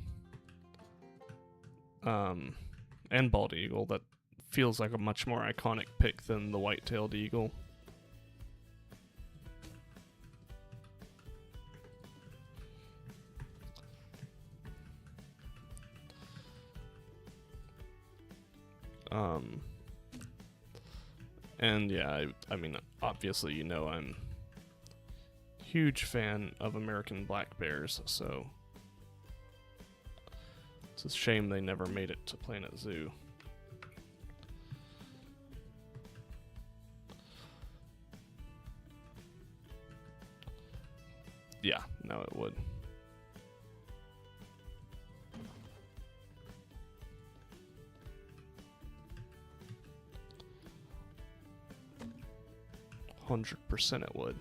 and bald eagle. That feels like a much more iconic pick than the white-tailed eagle. And yeah, I mean, obviously, you know, I'm huge fan of American black bears, so it's a shame they never made it to Planet Zoo. Yeah, no, it would. %, it would.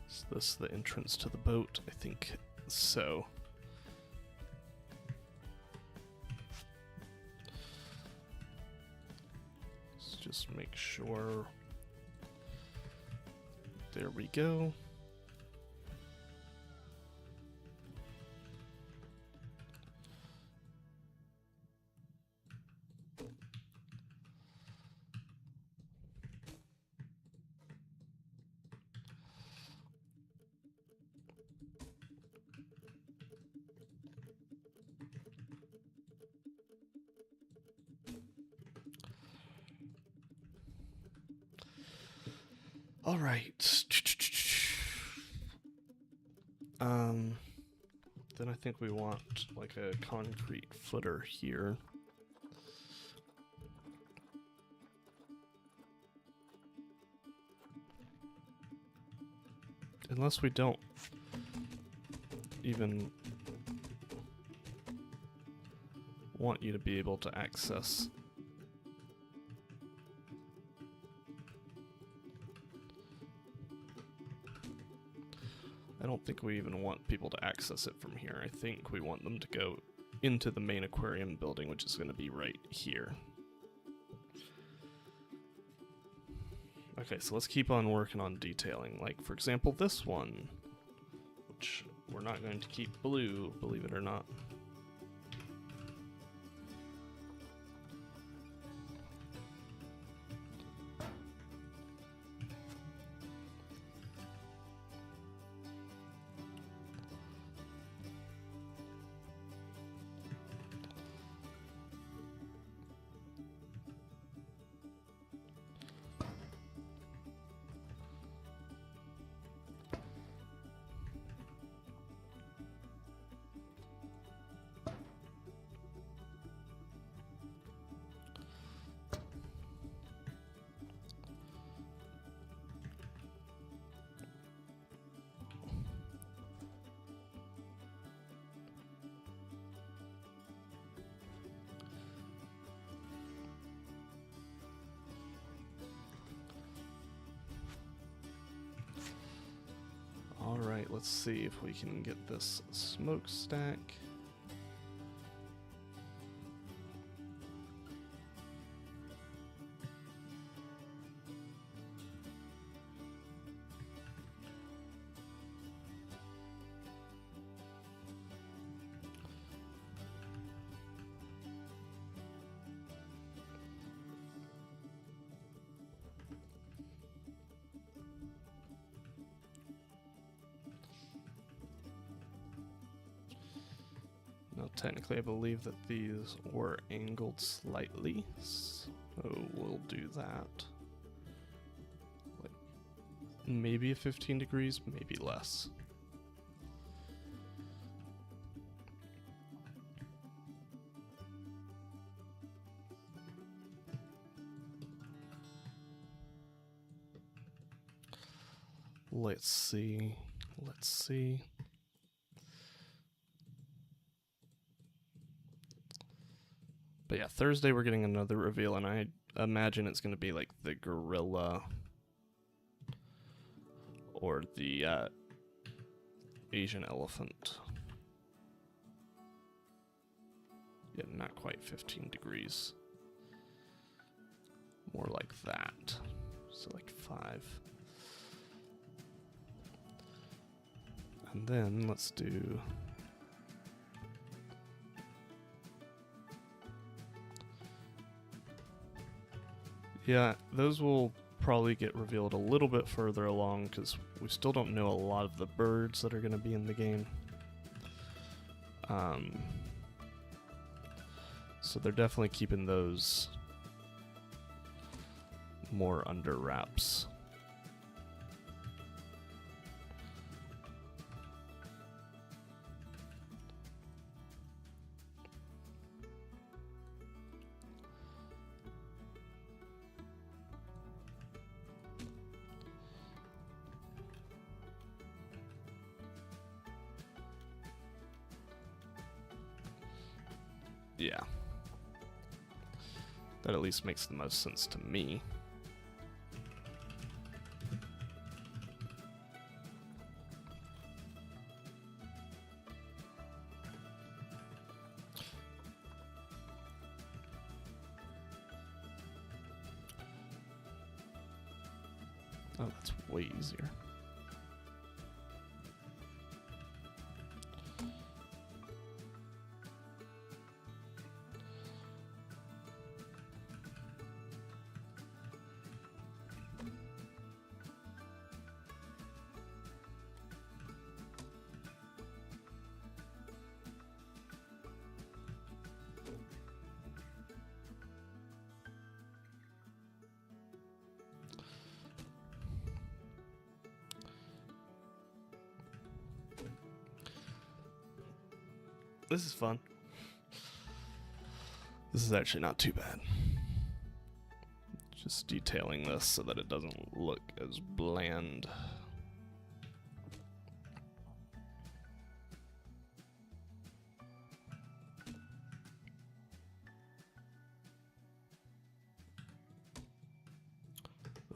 Is this the entrance to the boat? I think so. Let's just make sure. There we go. All right. Then I think we want like a concrete footer here. Unless we don't even want you to be able to access . I don't think we even want people to access it from here. I think we want them to go into the main aquarium building, which is going to be right here. Okay, so let's keep on working on detailing. Like, for example, this one, which we're not going to keep blue, believe it or not. Alright, let's see if we can get this smokestack. Now, technically, I believe that these were angled slightly, so we'll do that. Like, maybe a 15 degrees, maybe less. Let's see. Let's see. But yeah, Thursday we're getting another reveal, and I imagine it's going to be like the gorilla or the Asian elephant. Yeah, not quite 15 degrees. More like that. So like 5. And then let's do... Yeah, those will probably get revealed a little bit further along because we still don't know a lot of the birds that are going to be in the game. So they're definitely keeping those more under wraps. Yeah. That at least makes the most sense to me. Oh, that's way easier. This is fun. This is actually not too bad. Just detailing this so that it doesn't look as bland.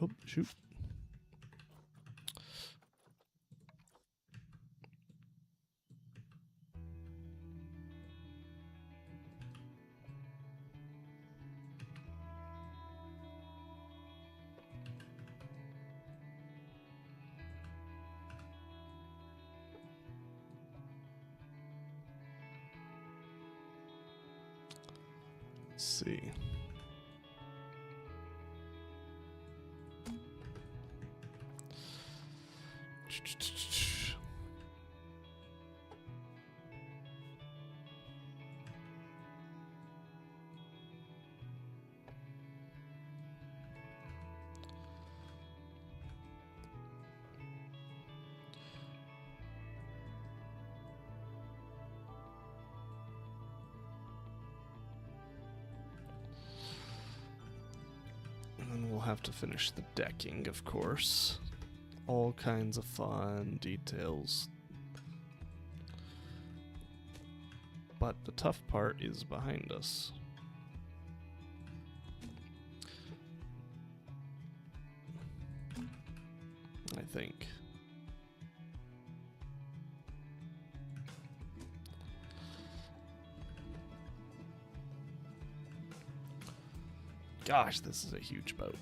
Oh, shoot. Let's see. And then we'll have to finish the decking, of course. All kinds of fun details. But the tough part is behind us. I think. Gosh, this is a huge boat.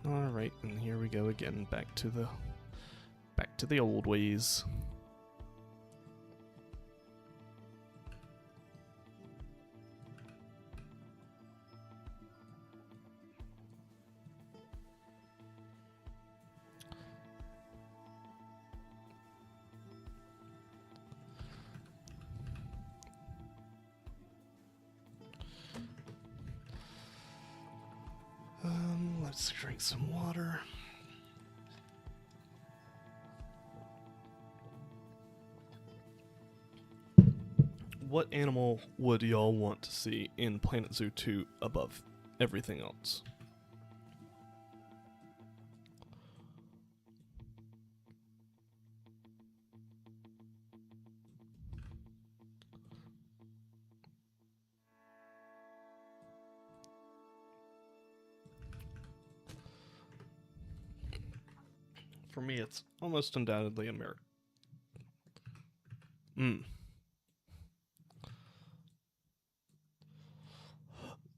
All right, and here we go again, back to the old ways. Let's drink some water. what animal would y'all want to see in Planet Zoo 2 above everything else? For me, it's almost undoubtedly America.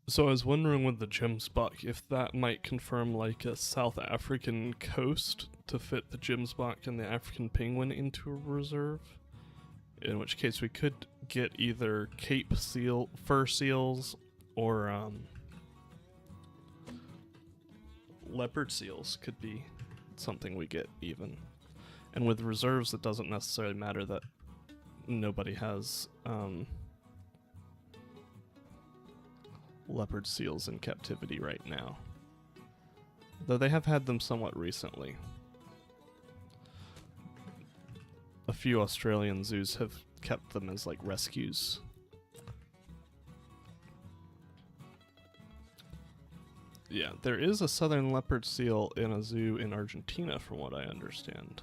So I was wondering with the Gemsbok if that might confirm like a South African coast to fit the Gemsbok and the African penguin into a reserve. In which case we could get either Cape fur seals or leopard seals could be something we get even. And with reserves, it doesn't necessarily matter that nobody has leopard seals in captivity right now. Though they have had them somewhat recently. A few Australian zoos have kept them as like rescues. Yeah, there is a southern leopard seal in a zoo in Argentina from what I understand.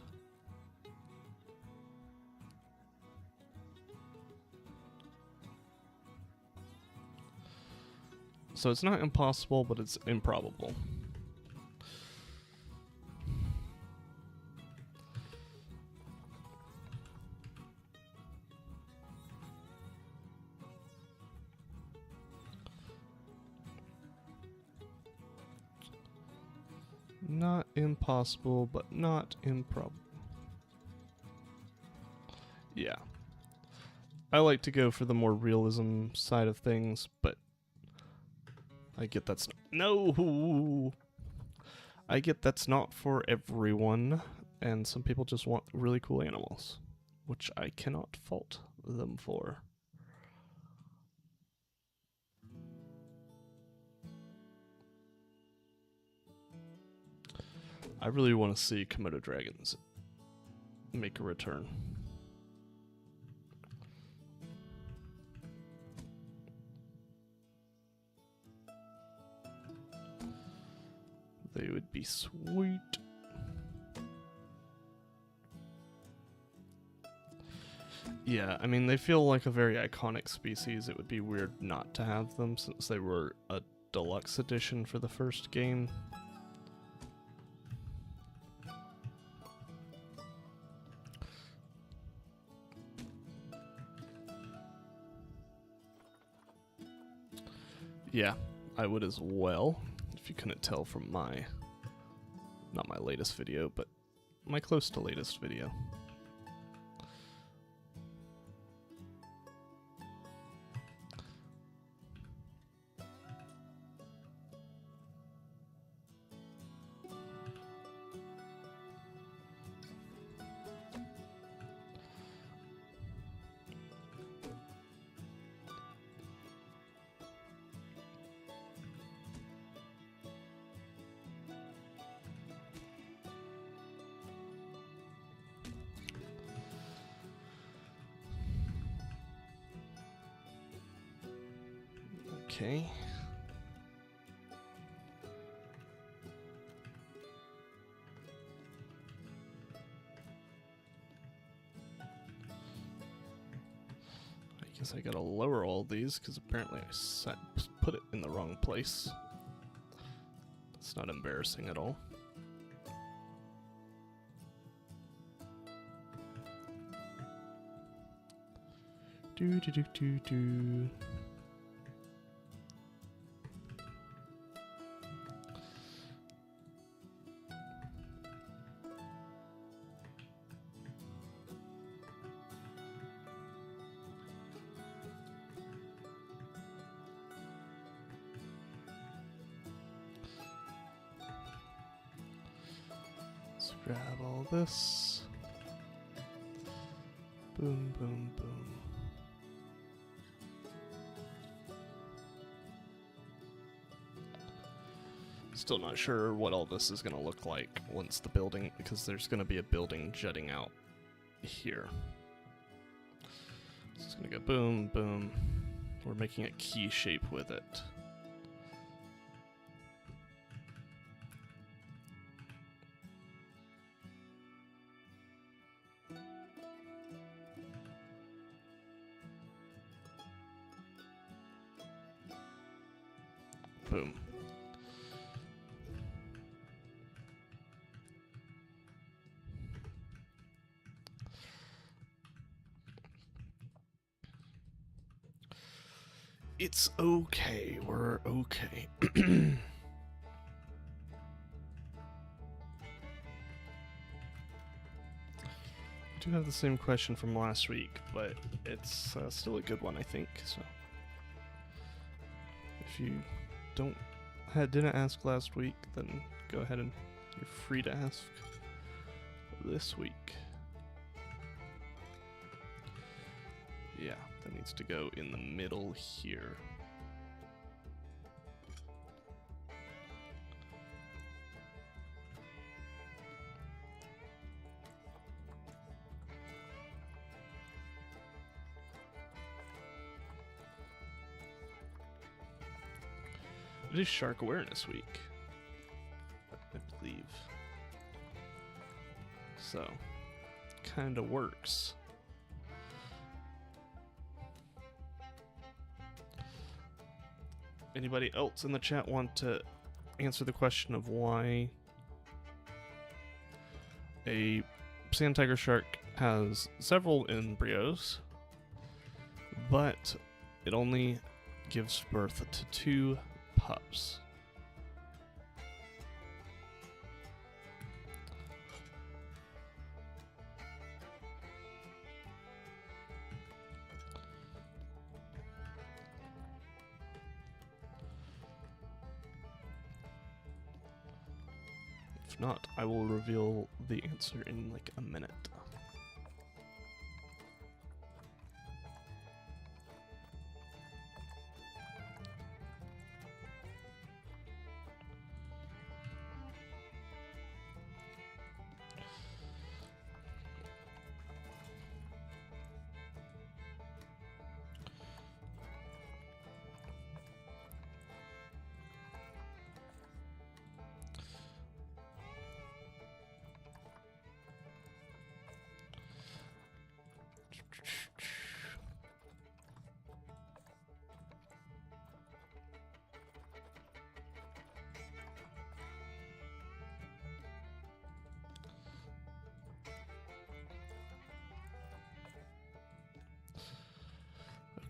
So it's not impossible, but it's improbable. Not impossible, but not improbable. Yeah. I like to go for the more realism side of things, but I get that's no. I get that's not for everyone, and some people just want really cool animals, which I cannot fault them for. I really want to see Komodo dragons make a return. They would be sweet. Yeah, I mean, they feel like a very iconic species. It would be weird not to have them since they were a deluxe edition for the first game. Yeah, I would as well, if you couldn't tell from my, not my latest video, but my close to latest video. Okay. I guess I gotta lower all these because apparently I put it in the wrong place. It's not embarrassing at all. Do do do do do. Let's grab all this. Boom, boom, boom. Still not sure what all this is going to look like once the building, because there's going to be a building jutting out here. It's gonna go boom, boom. We're making a key shape with it. Boom. It's okay. We're okay. I do have the same question from last week, but it's still a good one, I think. So, if you didn't ask last week, then go ahead and you're free to ask this week. Yeah, that needs to go in the middle here. It is Shark Awareness Week, I believe. So, kinda works. Anybody else in the chat want to answer the question of why a sand tiger shark has several embryos, but it only gives birth to 2 pups? If not, I will reveal the answer in like a minute.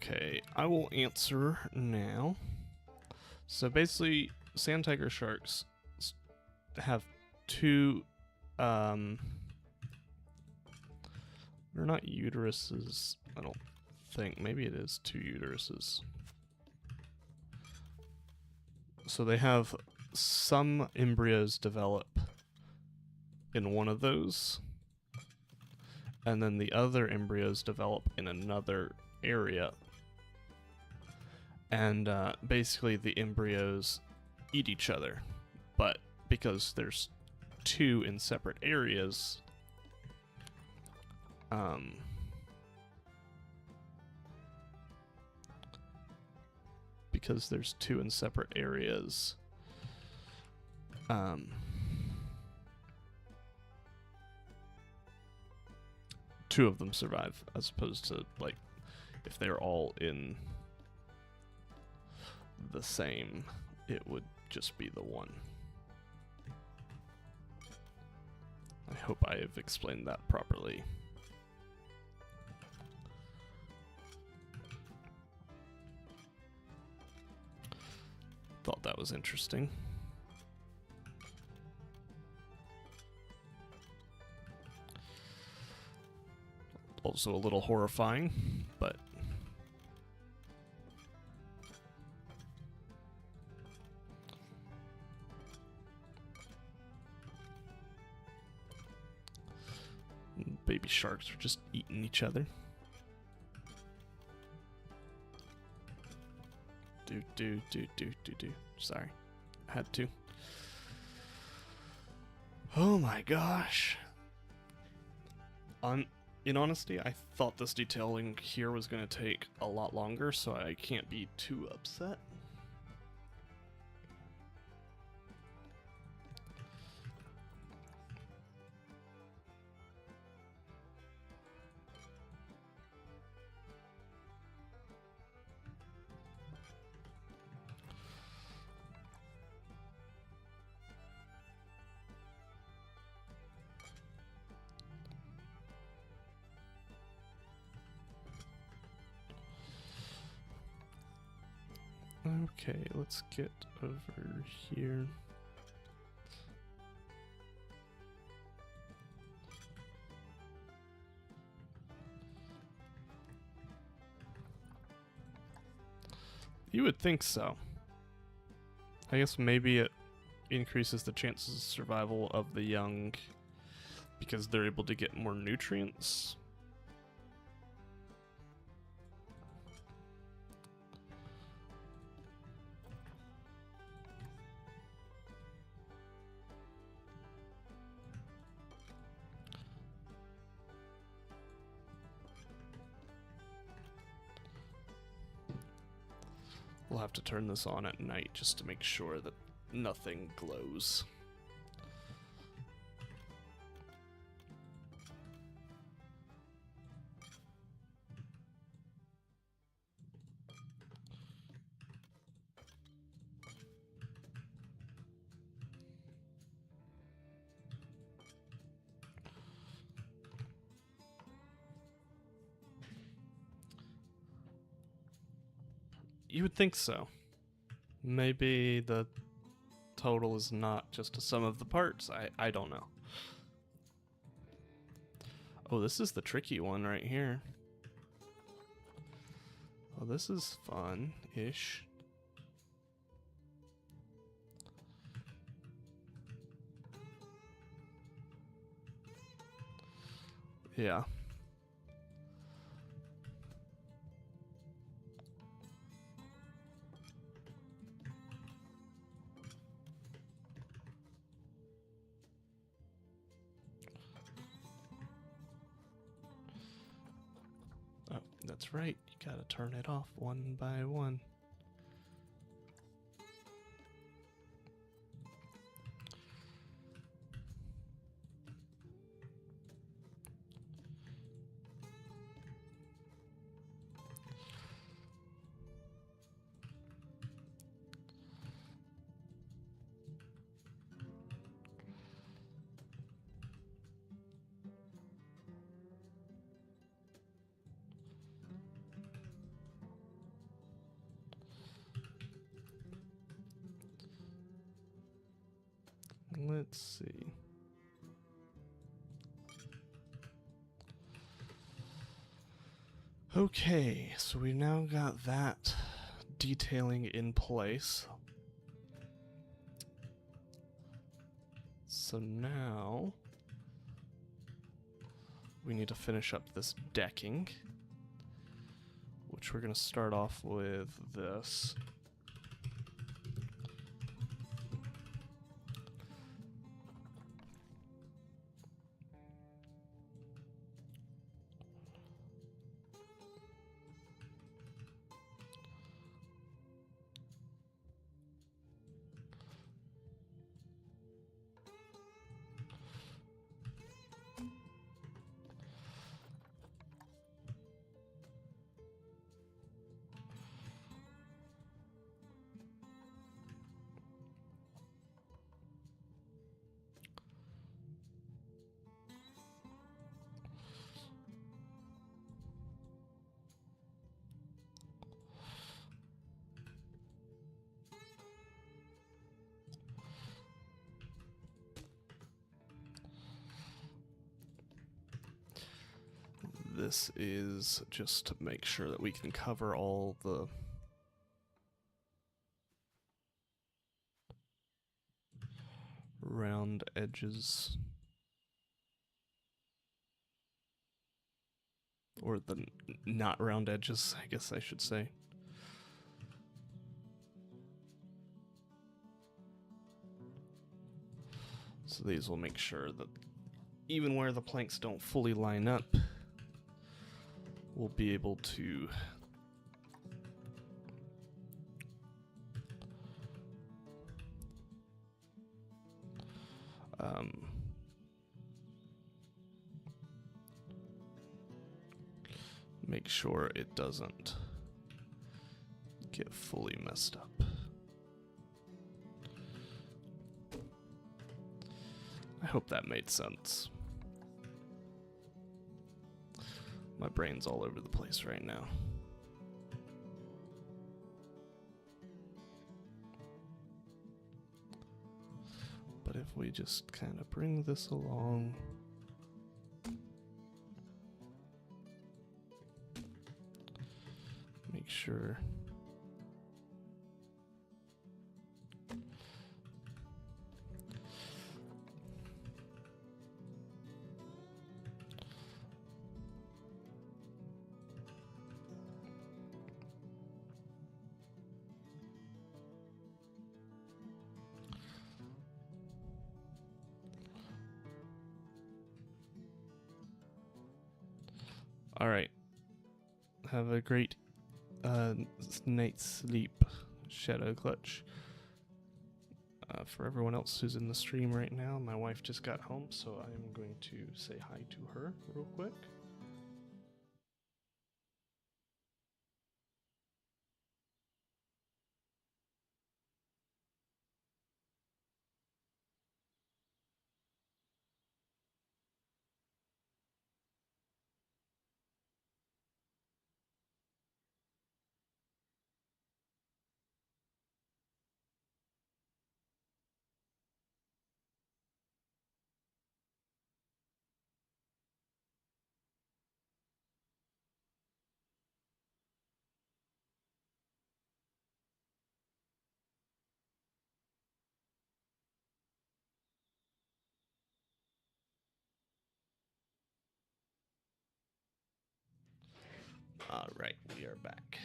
Okay, I will answer now. So basically, sand tiger sharks have 2, they're not uteruses, I don't think. Maybe it is 2 uteruses. So they have some embryos develop in one of those, and then the other embryos develop in another area. And basically the embryos eat each other, but because there's 2 in separate areas, two of them survive, as opposed to like if they're all in the same, it would just be the one. I hope I have explained that properly. Thought that was interesting. Also a little horrifying, but baby sharks are just eating each other. Do. Sorry. Had to. Oh my gosh. In honesty, I thought this detailing here was going to take a lot longer, so I can't be too upset. Okay, let's get over here. You would think so. I guess maybe it increases the chances of survival of the young because they're able to get more nutrients. We'll have to turn this on at night just to make sure that nothing glows. You would think so. Maybe the total is not just a sum of the parts. I don't know. Oh, this is the tricky one right here. Oh, this is fun-ish. Yeah. Oh, that's right. You gotta turn it off one by one. Let's see. Okay, so we now got that detailing in place. So now we need to finish up this decking, which we're going to start off with this. This is just to make sure that we can cover all the round edges, or the not round edges, I guess I should say. So these will make sure that even where the planks don't fully line up, we'll be able to make sure it doesn't get fully messed up. I hope that made sense. My brain's all over the place right now. But if we just kind of bring this along, make sure all right. Have a great night's sleep, Shadow Clutch. For everyone else who's in the stream right now, my wife just got home, so I'm going to say hi to her real quick. All right, we are back.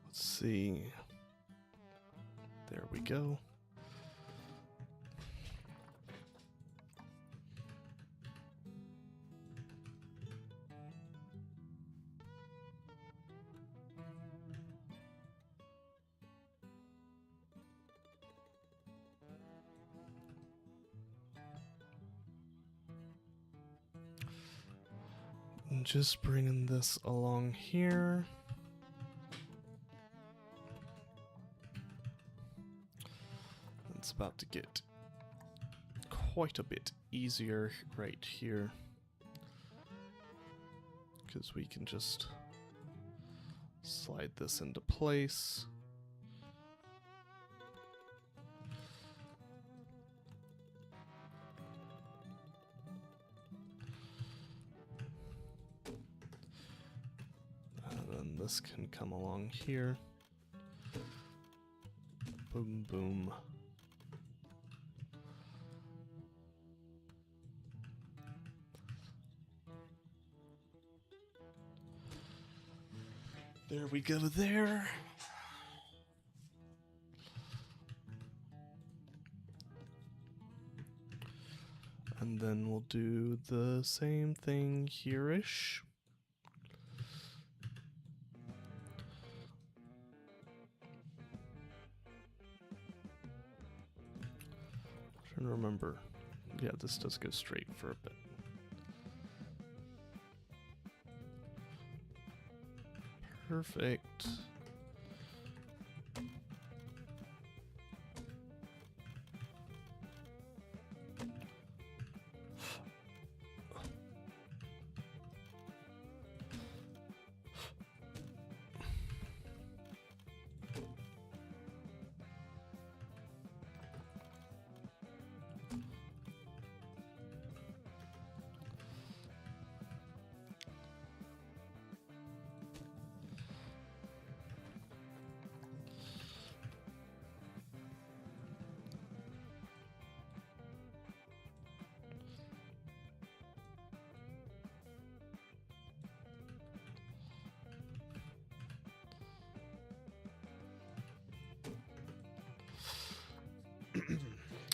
Let's see. There we go. And just bringing this along here. It's about to get quite a bit easier right here, because we can just slide this into place. And then this can come along here. Boom, boom. There we go there. And then we'll do the same thing here-ish. Trying to remember. Yeah, this does go straight for a bit. Perfect.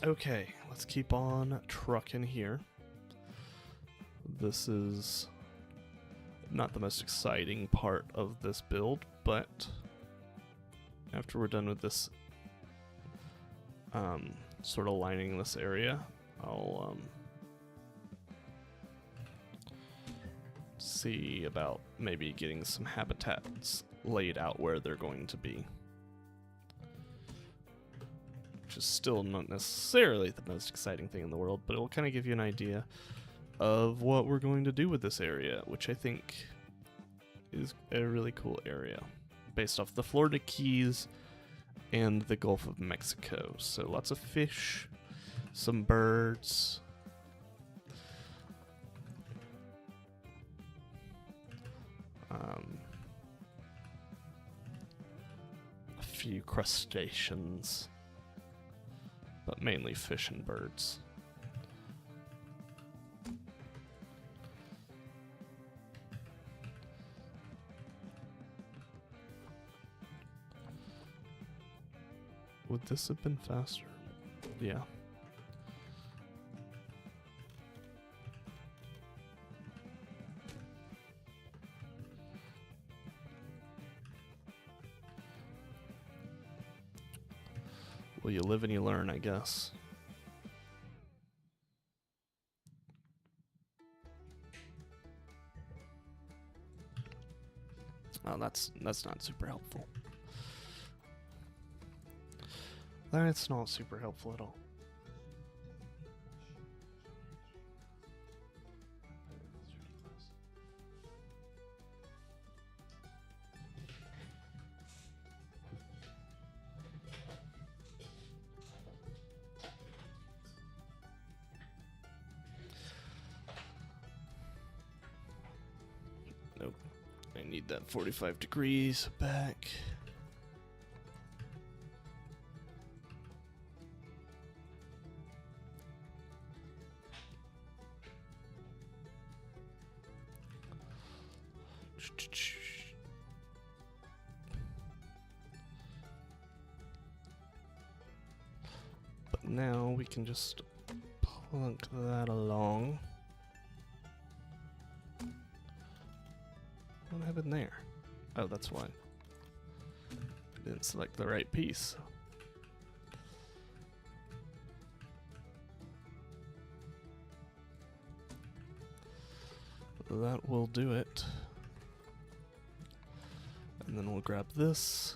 Okay, let's keep on trucking here. This is not the most exciting part of this build, but after we're done with this sort of lining this area, I'll see about maybe getting some habitats laid out where they're going to be. Which is still not necessarily the most exciting thing in the world, but it will kind of give you an idea of what we're going to do with this area, which I think is a really cool area based off the Florida Keys and the Gulf of Mexico. So lots of fish, some birds, a few crustaceans, but mainly fish and birds. Would this have been faster? Yeah. Well, you live and you learn, I guess. Oh, that's not super helpful. That's not super helpful at all. Nope. I need that 45 degrees back. But now we can just plunk that along. What happened there? Oh, that's why. I didn't select the right piece. That will do it. And then we'll grab this.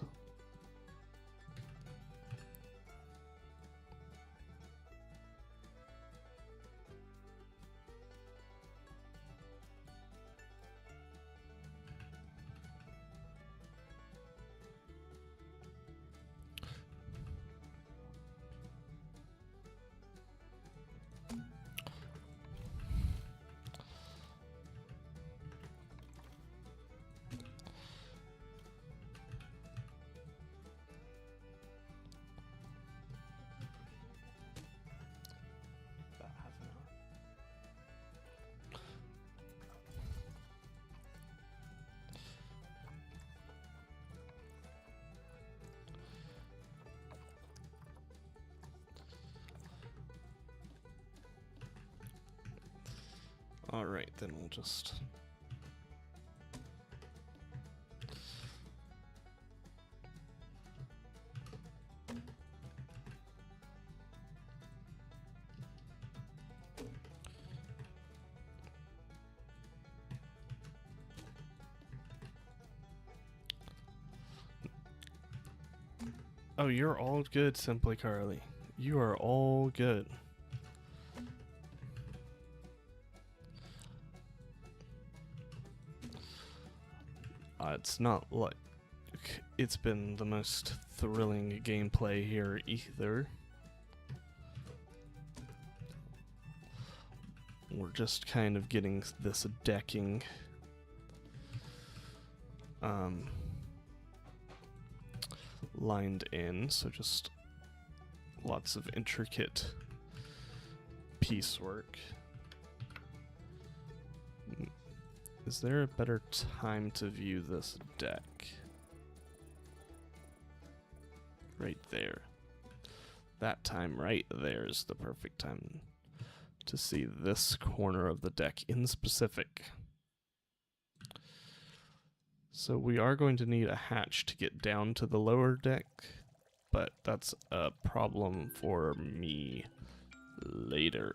Alright, then we'll just... Oh, you're all good, Simply Carly. You are all good. It's not like it's been the most thrilling gameplay here either. We're just kind of getting this decking lined in, so just lots of intricate piecework. Is there a better time to view this deck? Right there. That time right there is the perfect time to see this corner of the deck in specific. So we are going to need a hatch to get down to the lower deck, but that's a problem for me later.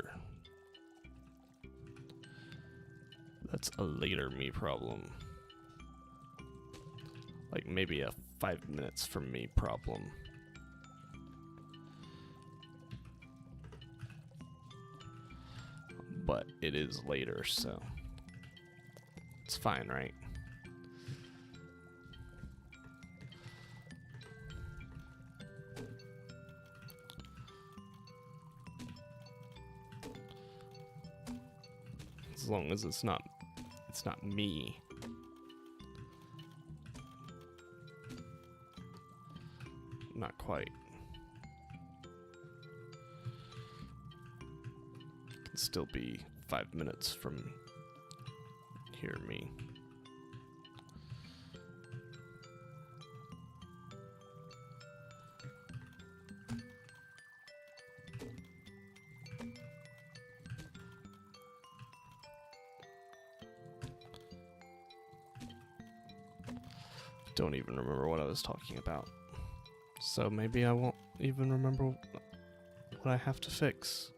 That's a later me problem. Like maybe a 5 minutes from me problem. But it is later, so it's fine, right? As long as it's not me. Not quite. Can still be 5 minutes from hear me. Don't even remember what I was talking about. So maybe I won't even remember what I have to fix.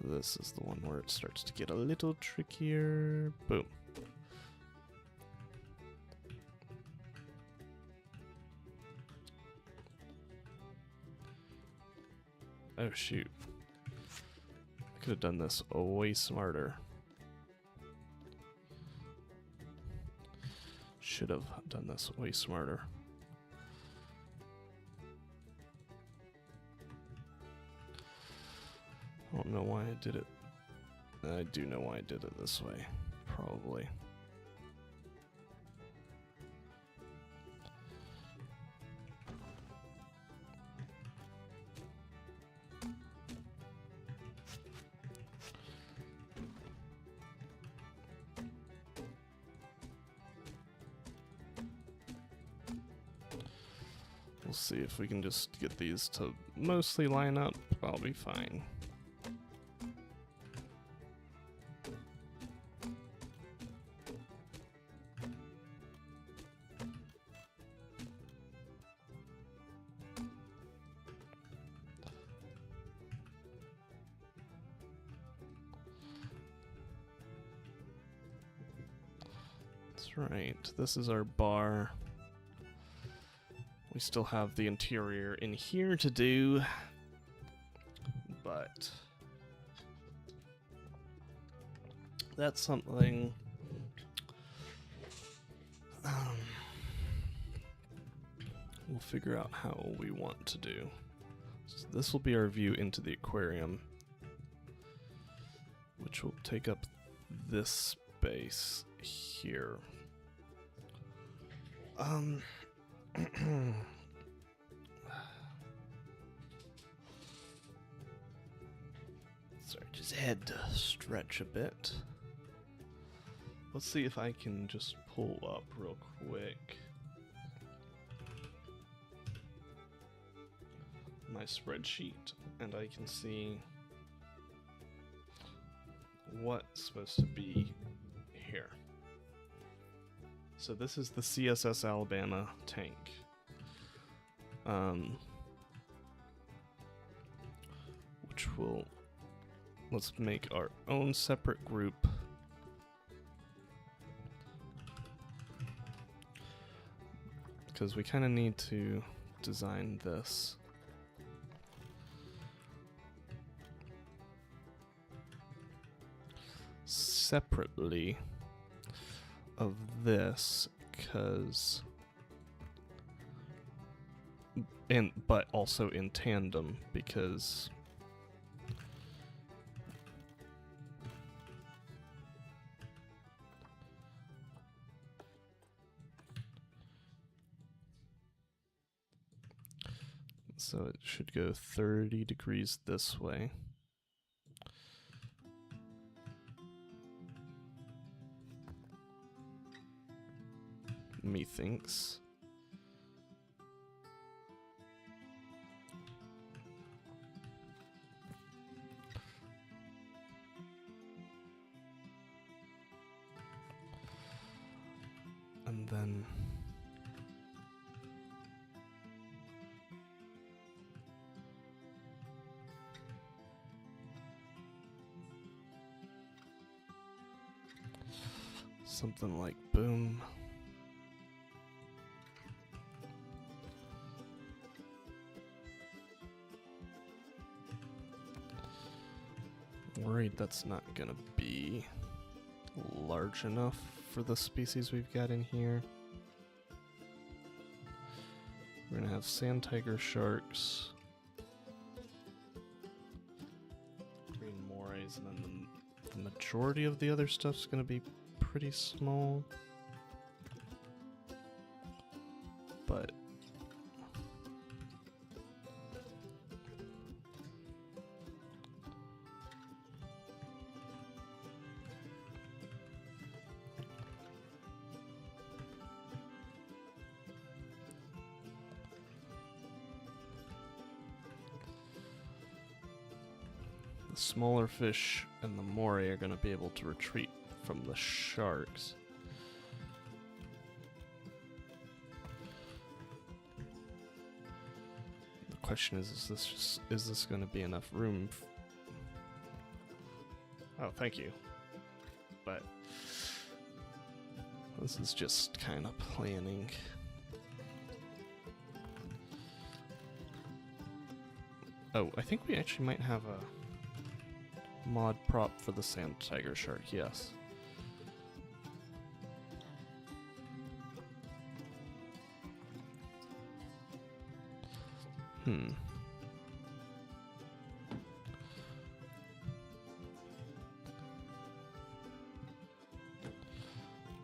This is the one where it starts to get a little trickier. Boom. Oh shoot. I could have done this way smarter. Should have done this way smarter. I don't know why I did it. I do know why I did it this way. Probably. We'll see if we can just get these to mostly line up. I'll be fine. That's right. This is our bar. We still have the interior in here to do, but that's something we'll figure out how we want to do. So this will be our view into the aquarium, which will take up this space here. Sorry, just had to stretch a bit. Let's see if I can just pull up real quick my spreadsheet, and I can see what's supposed to be here. So this is the CSS Alabama tank. Which will, let's make our own separate group. Because we kind of need to design this. Separately. of this, because... but also in tandem, because... So it should go 30 degrees this way. Methinks. And then something like boom. Worried that's not gonna be large enough for the species we've got in here. We're gonna have sand tiger sharks, green morays, and then the majority of the other stuff's gonna be pretty small. But the smaller fish and the moray are going to be able to retreat from the sharks. The question is this going to be enough room? Oh, thank you. But this is just kind of planning. Oh, I think we actually might have a mod prop for the sand tiger shark, yes.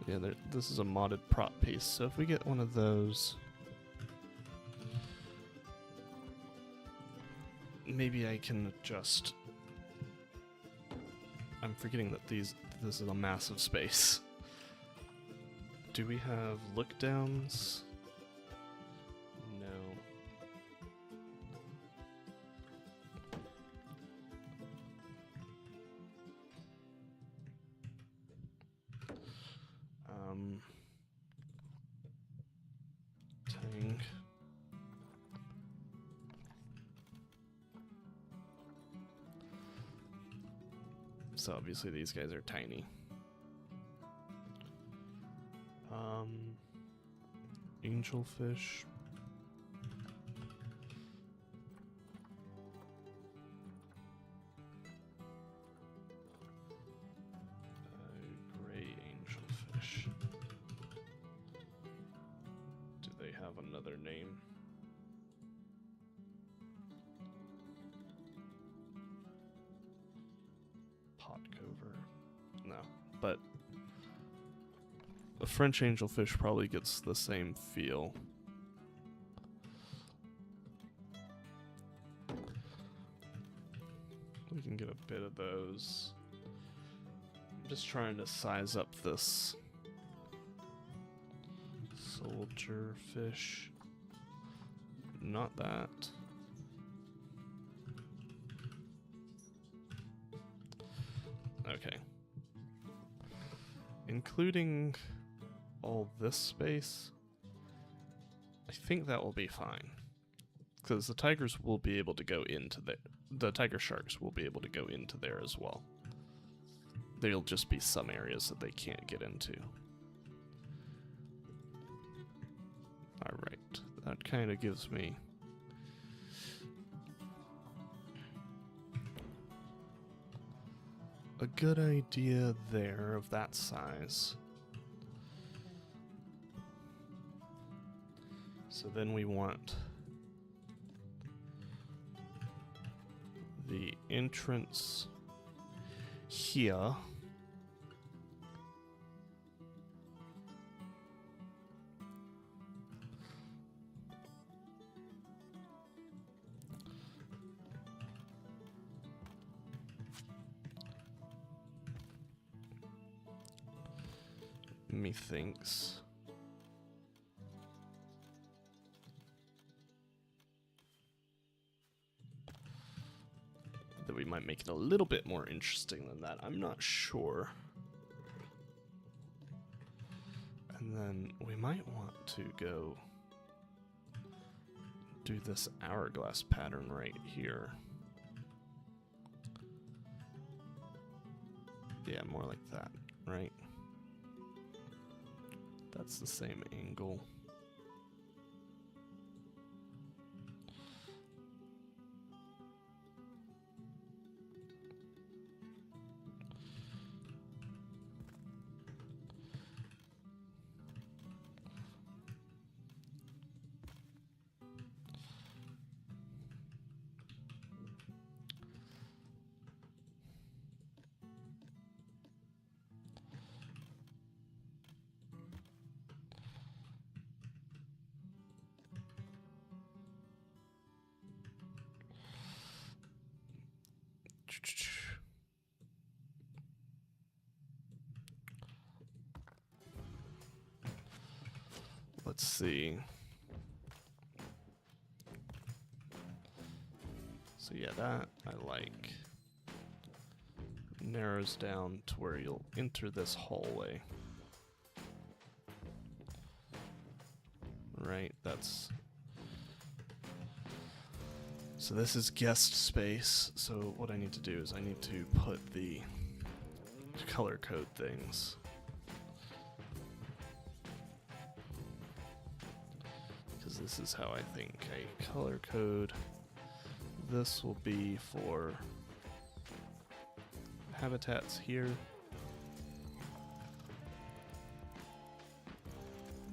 Yeah, this is a modded prop piece, so if we get one of those, maybe I can adjust. I'm forgetting that this is a massive space. Do we have look downs? No. Dang. So obviously these guys are tiny. Angelfish. Gray angelfish. Do they have another name? No, but a French angelfish probably gets the same feel. We can get a bit of those. I'm just trying to size up this soldier fish. Not that. Okay. Including all this space, I think that will be fine. Because the tigers will be able to go into there. The tiger sharks will be able to go into there as well. There'll just be some areas that they can't get into. Alright, that kind of gives me a good idea there of that size. then we want the entrance here. Methinks that we might make it a little bit more interesting than that. I'm not sure. And then we might want to go do this hourglass pattern right here. Yeah, more like that, right? That's the same angle. Let's see. So yeah, that I like. Narrows down to where you'll enter this hallway. Right, that's... So this is guest space, so what I need to do is I need to put the color code things. Because this is how I think a color code. This will be for habitats here.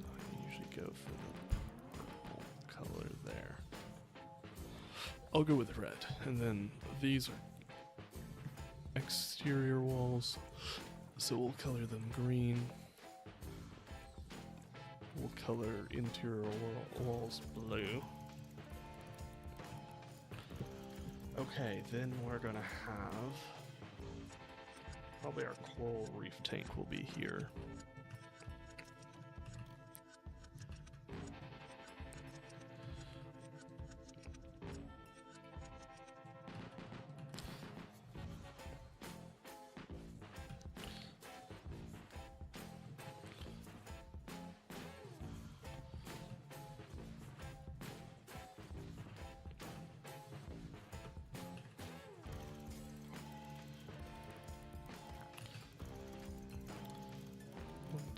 I usually go for the purple color there. I'll go with red, and then these are exterior walls, so we'll color them green. We'll color interior walls blue. Okay, then we're gonna have probably our coral reef tank will be here.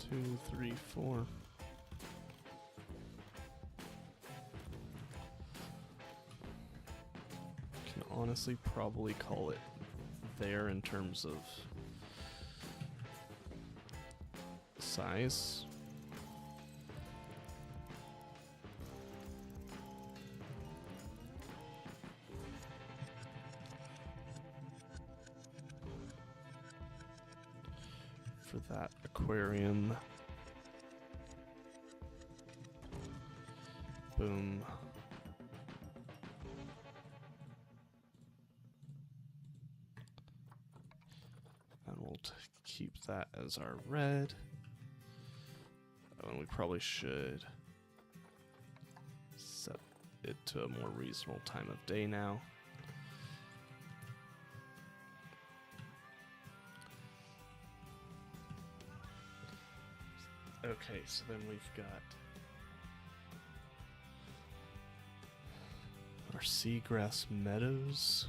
Two, three, four. Can honestly probably call it there in terms of size. For that aquarium. Boom. And we'll keep that as our red. Oh, and we probably should set it to a more reasonable time of day now. Okay, so then we've got our seagrass meadows.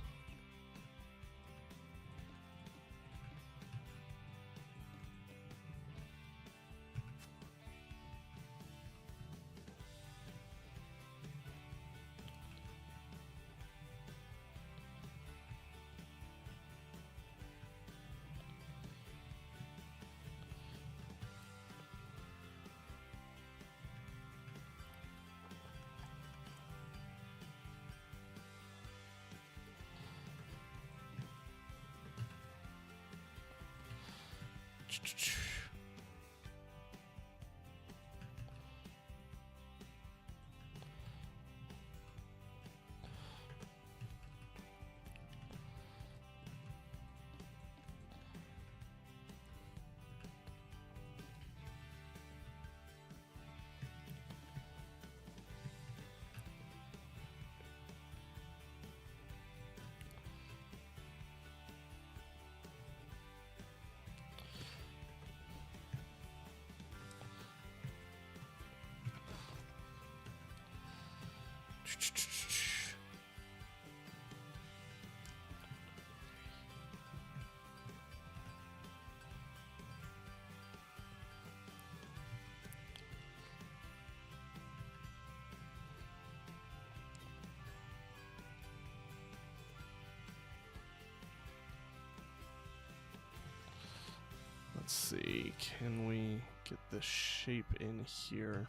Let's see, can we get the shape in here?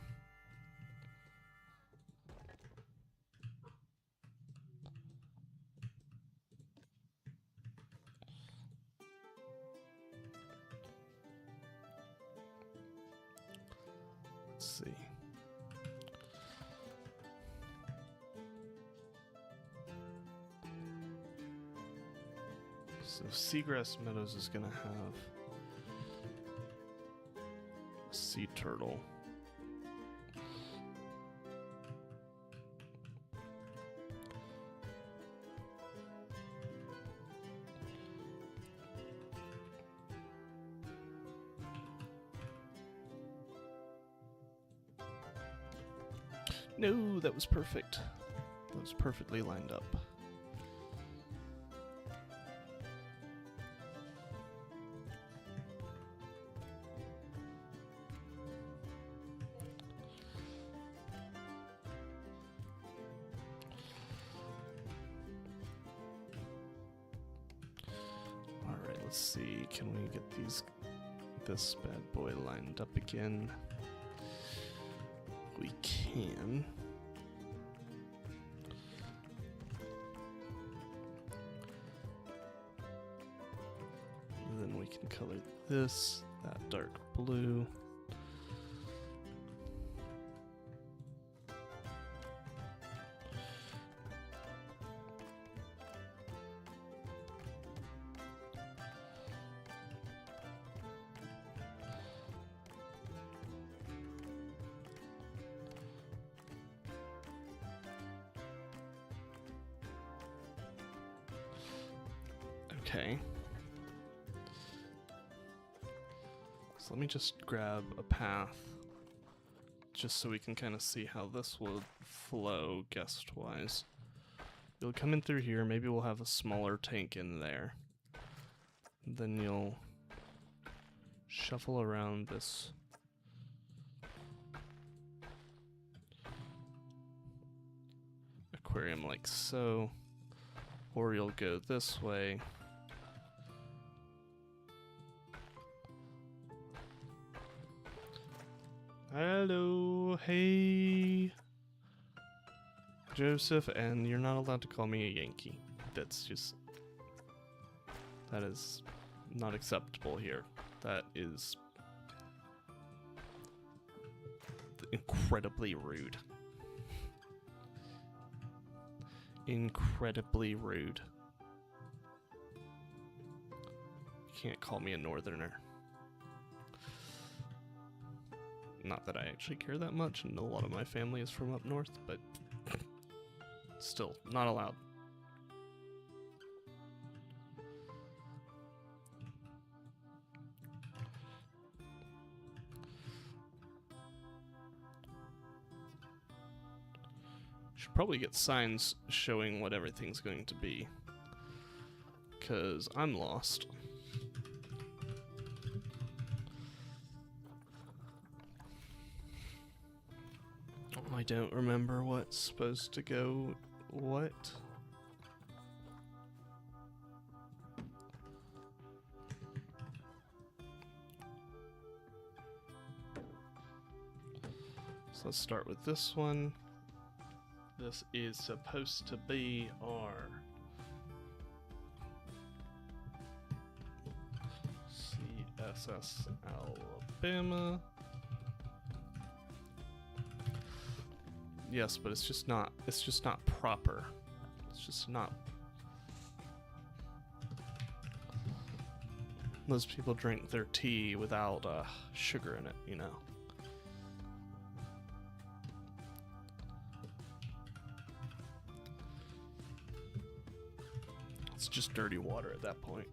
Let's see. So Seagrass Meadows is gonna have a sea turtle. No, that was perfect. That was perfectly lined up. Alright, let's see. Can we get this bad boy lined up again? We can. And then we can color this, that dark blue. Okay. So let me just grab a path just so we can kind of see how this will flow guest-wise. You'll come in through here, maybe we'll have a smaller tank in there. Then you'll shuffle around this aquarium like so, or you'll go this way. Hello, hey, Joseph, and you're not allowed to call me a Yankee. That is not acceptable here. That is incredibly rude. Incredibly rude. You can't call me a northerner. Not that I actually care that much, and a lot of my family is from up north, but still, not allowed. Should probably get signs showing what everything's going to be, because I'm lost. I don't remember what's supposed to go what. So let's start with this one. This is supposed to be our CSS Alabama. Yes, but it's just not proper. It's just not. Most people drink their tea without sugar in it, you know. It's just dirty water at that point.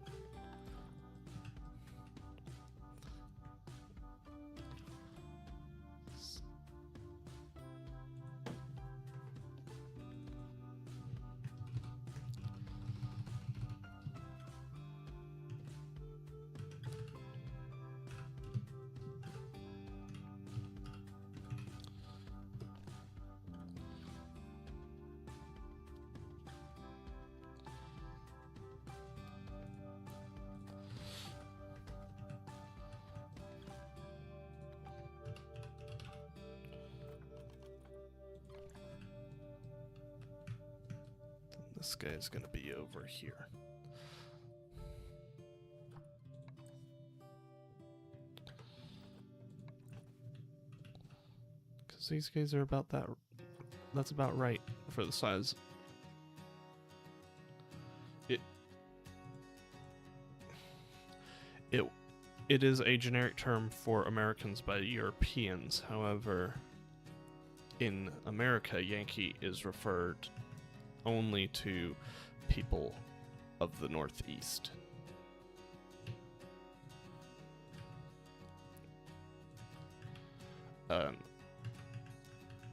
This guy's gonna be over here. Because these guys are about that. That's about right for the size. It is a generic term for Americans by Europeans. However, in America, Yankee is referred only to people of the Northeast.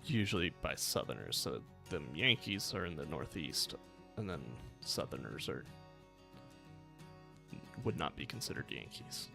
Usually by Southerners, so them Yankees are in the Northeast, and then Southerners would not be considered Yankees.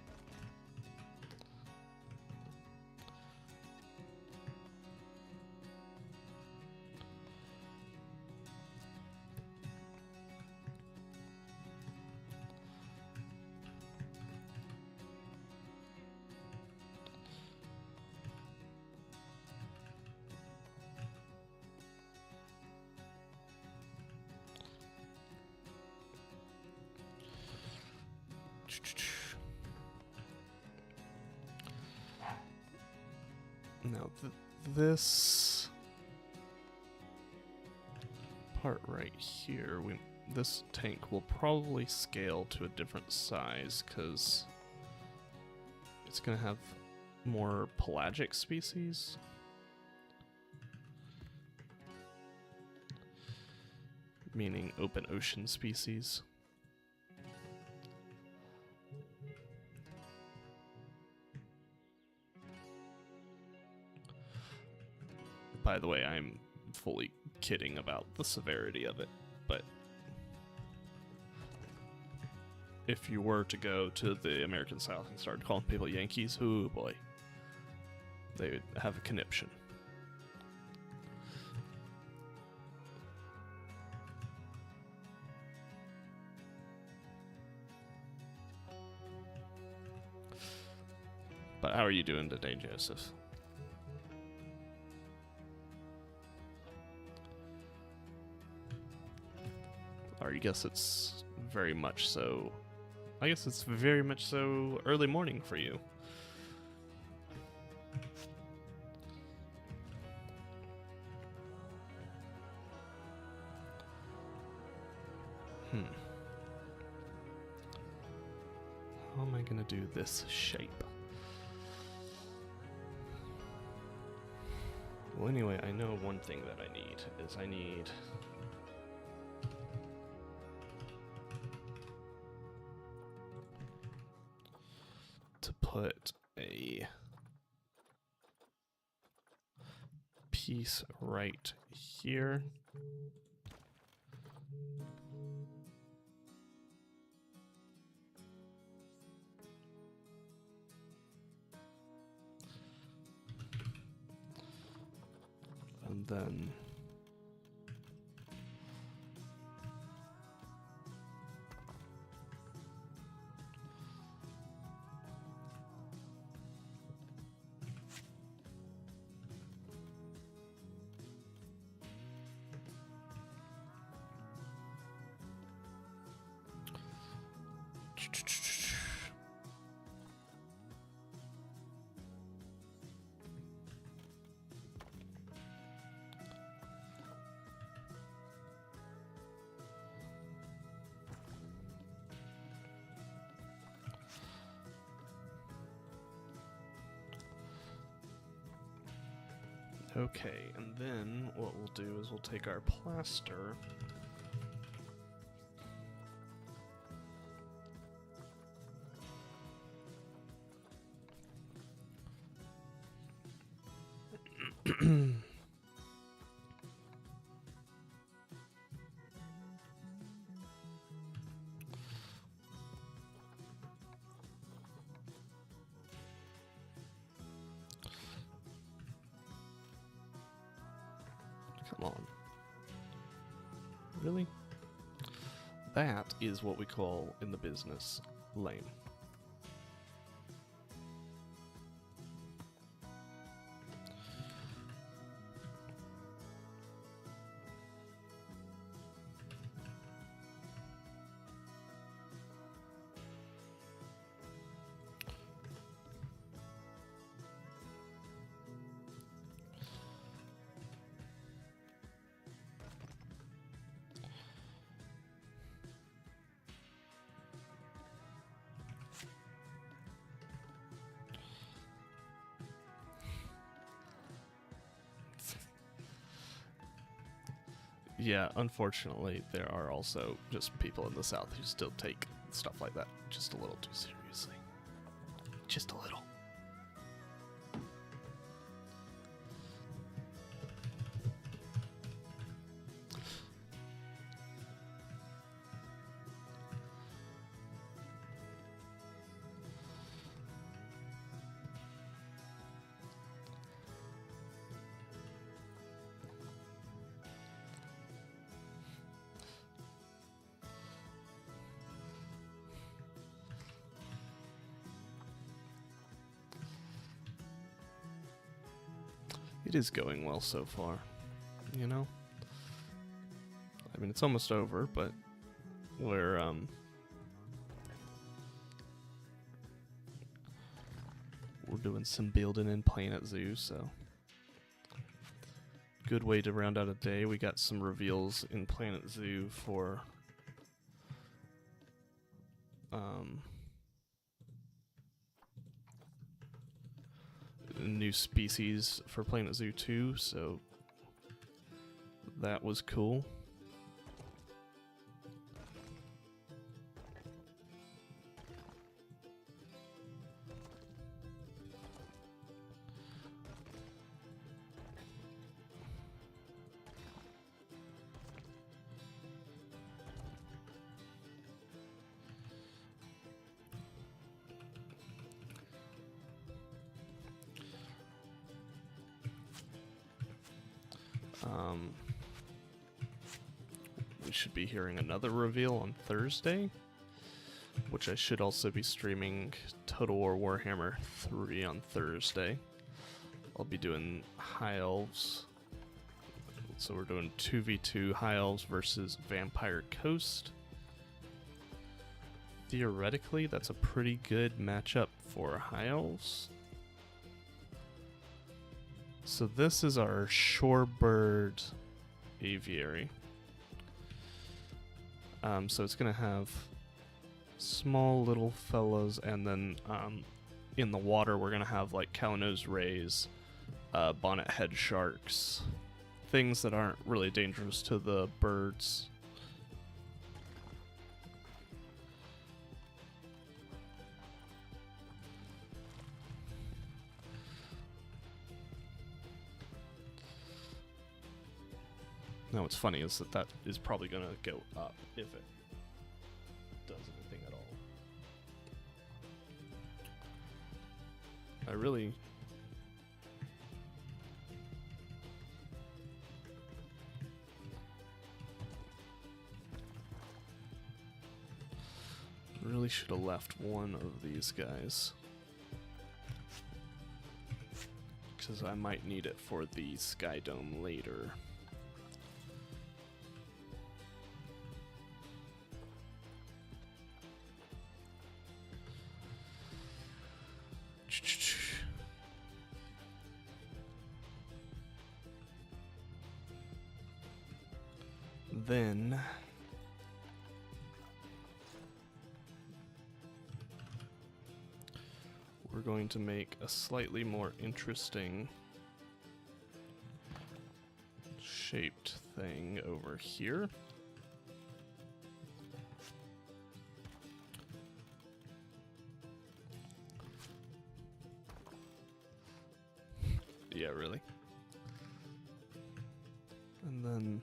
Now, this part right here, this tank will probably scale to a different size because it's going to have more pelagic species. Meaning open ocean species. By the way, I'm fully kidding about the severity of it, but if you were to go to the American South and start calling people Yankees, oh boy, they would have a conniption. But how are you doing today, Joseph? Or I guess it's very much so. I guess it's very much so early morning for you. How am I gonna do this shape? Well, anyway, I know one thing that I need is I need to put a piece right here. And then Okay, and then what we'll do is we'll take our plaster. Come on. Really? That is what we call in the business lame. Yeah, unfortunately, there are also just people in the South who still take stuff like that just a little too seriously. Just a little. It is going well so far, you know? I mean, it's almost over, but we're doing some building in Planet Zoo, so good way to round out a day. We got some reveals in Planet Zoo for new species for Planet Zoo 2, so that was cool. We should be hearing another reveal on Thursday, which I should also be streaming Total War Warhammer 3 on Thursday. I'll be doing High Elves. So we're doing 2v2 High Elves versus Vampire Coast. Theoretically, that's a pretty good matchup for High Elves. So this is our Shorebird Aviary. So it's going to have small little fellows, and then in the water we're going to have like cow-nosed rays, bonnet head sharks, things that aren't really dangerous to the birds. Now what's funny is that is probably going to go up if it does anything at all. I really should have left one of these guys, because I might need it for the Sky Dome later. Then we're going to make a slightly more interesting shaped thing over here. Yeah, really. And then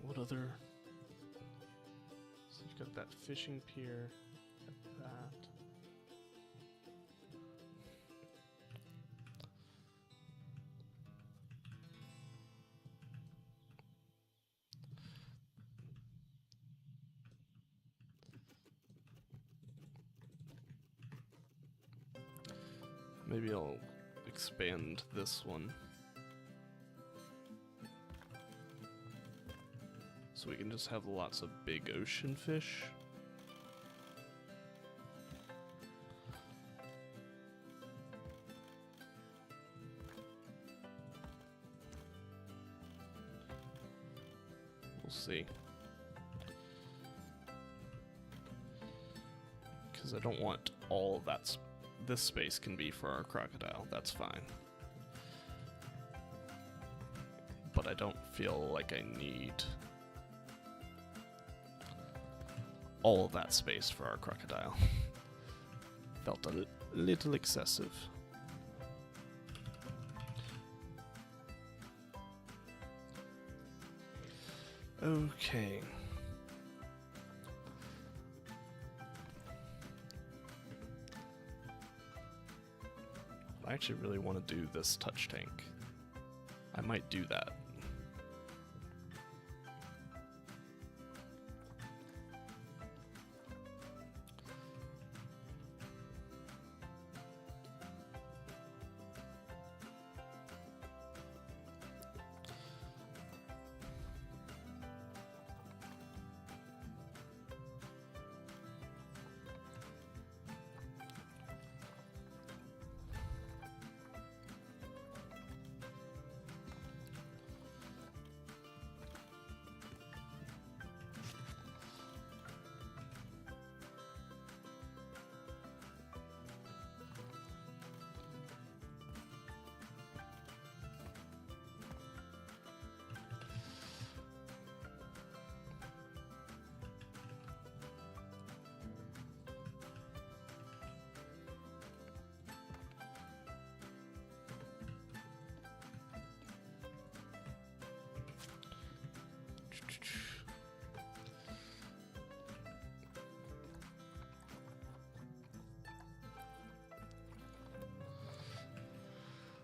what other? So you've got that fishing pier, got that. Maybe I'll expand this one so we can just have lots of big ocean fish. We'll see. Because I don't want all of that. This space can be for our crocodile, that's fine. But I don't feel like I need all of that space for our crocodile. Felt a little excessive. Okay. I actually really want to do this touch tank. I might do that.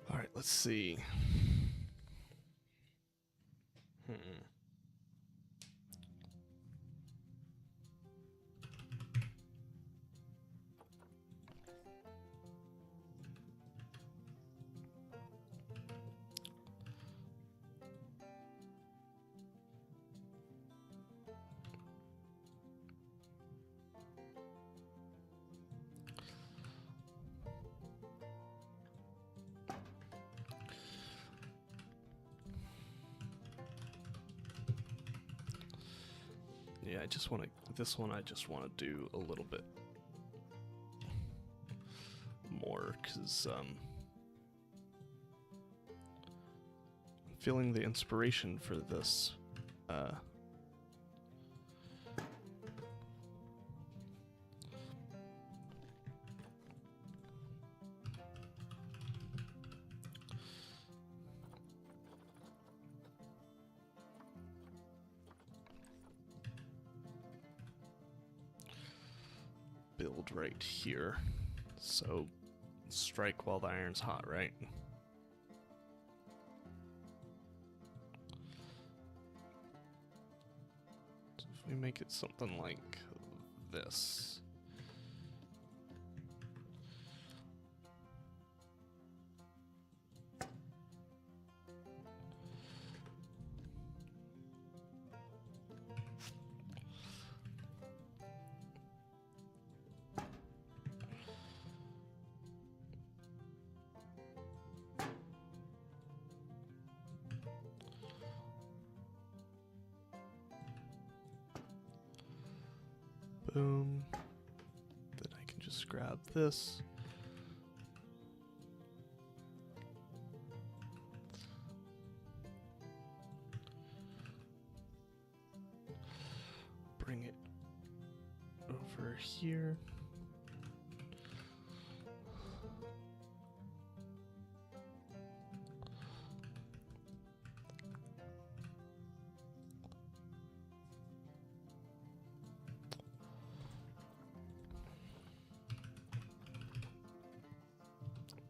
All right, let's see. Yeah, I just want to, this one I just want to do a little bit more, because I'm feeling the inspiration for this. Build right here. So strike while the iron's hot, right? So if we make it something like this. Boom. Then I can just grab this. bring it over here.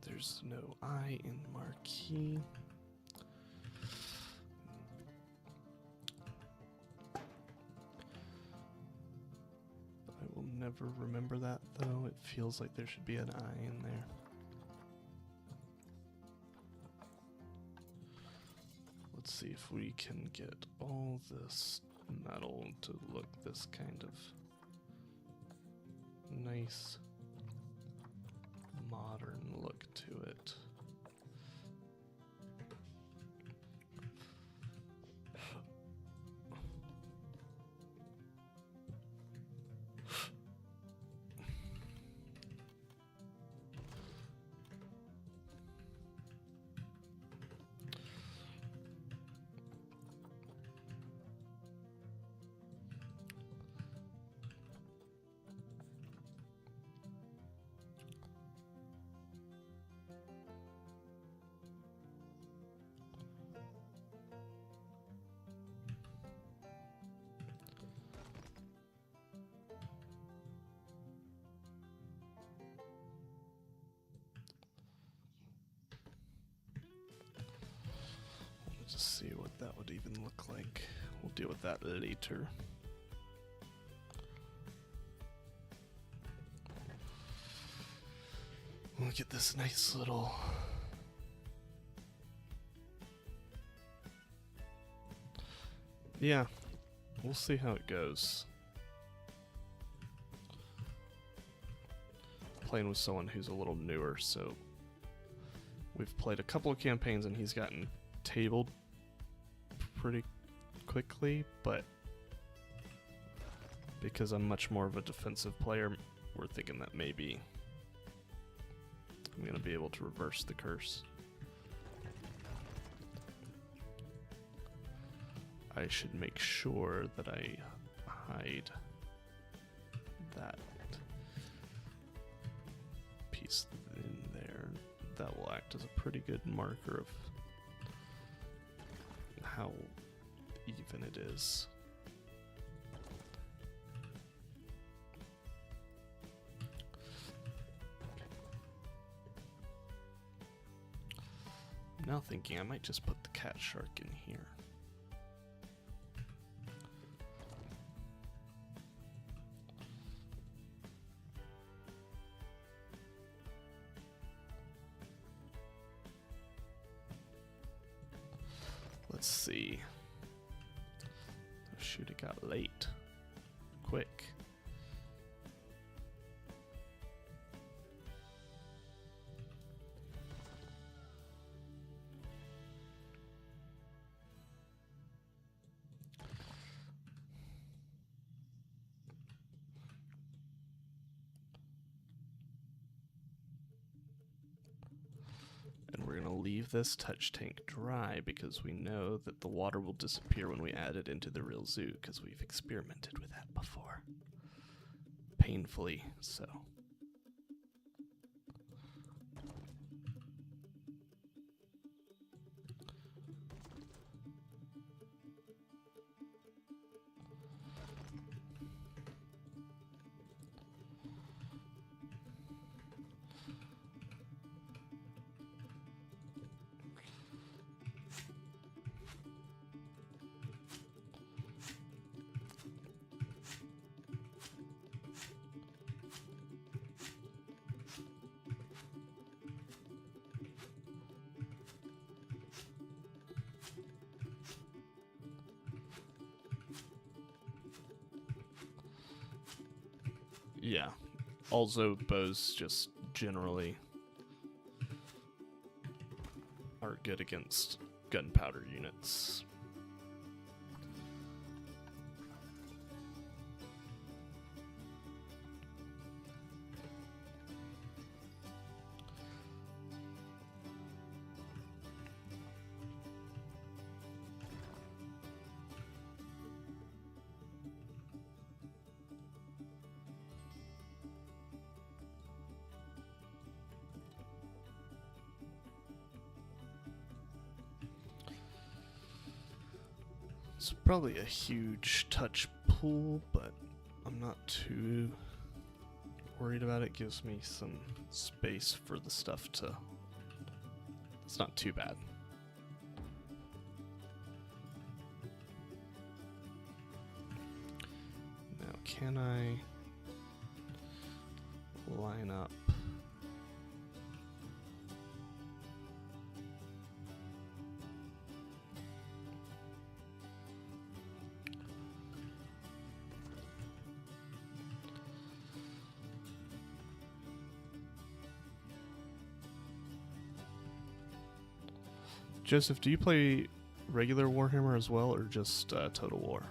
There's no I in marquee. I will never remember that though. It feels like there should be an I in there. Let's see if we can get all this metal to look this kind of nice modern look to it. Just see what that would even look like. We'll deal with that later. We'll get this nice little yeah, we'll see how it goes. Playing with someone who's a little newer, so we've played a couple of campaigns and he's gotten tabled pretty quickly, but because I'm much more of a defensive player, we're thinking that maybe I'm gonna be able to reverse the curse. I should make sure that I hide that piece in there. That will act as a pretty good marker of how even it is. I'm now thinking I might just put the cat shark in here. Let's see. Oh shoot, it got late. Quick. And we're going to leave this touch tank dry because we know that the water will disappear when we add it into the real zoo, because we've experimented with that before. Painfully so. Yeah. Also, bows just generally are good against gunpowder units. It's probably a huge touch pool, but I'm not too worried about it. Gives me some space for the stuff to... It's not too bad. Now, can I line up? Joseph, do you play regular Warhammer as well, or just Total War?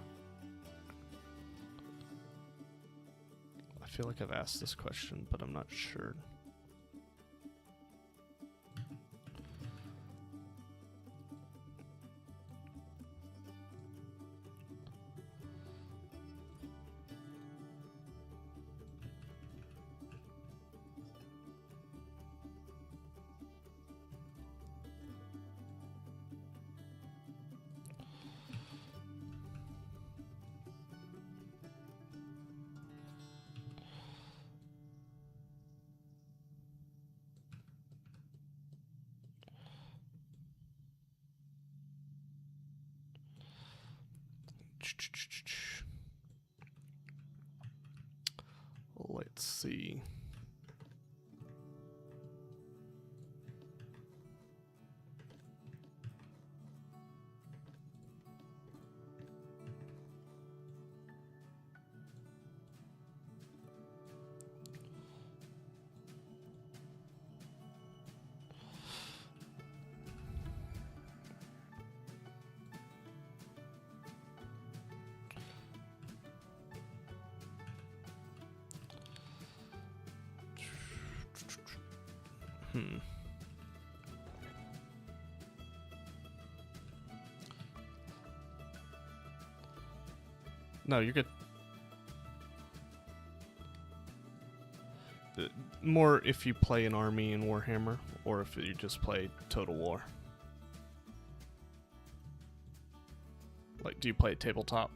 I feel like I've asked this question, but I'm not sure. Let's see. No, you're good. More if you play an army in Warhammer, or if you just play Total War. Like, do you play tabletop?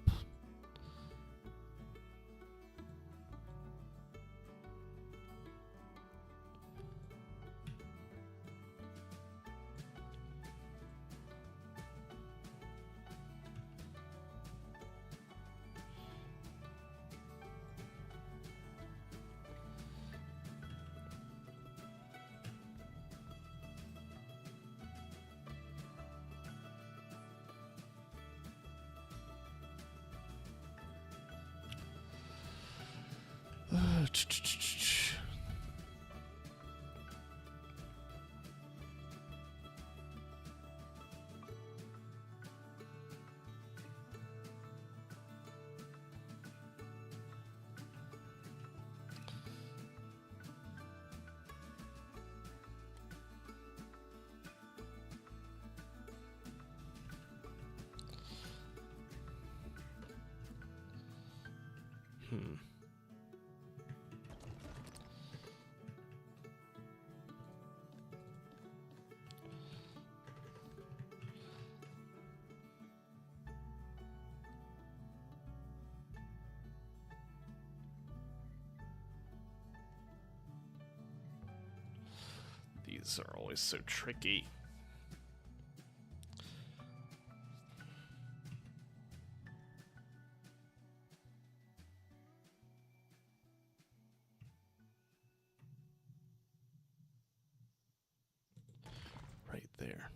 These are always so tricky. Right there.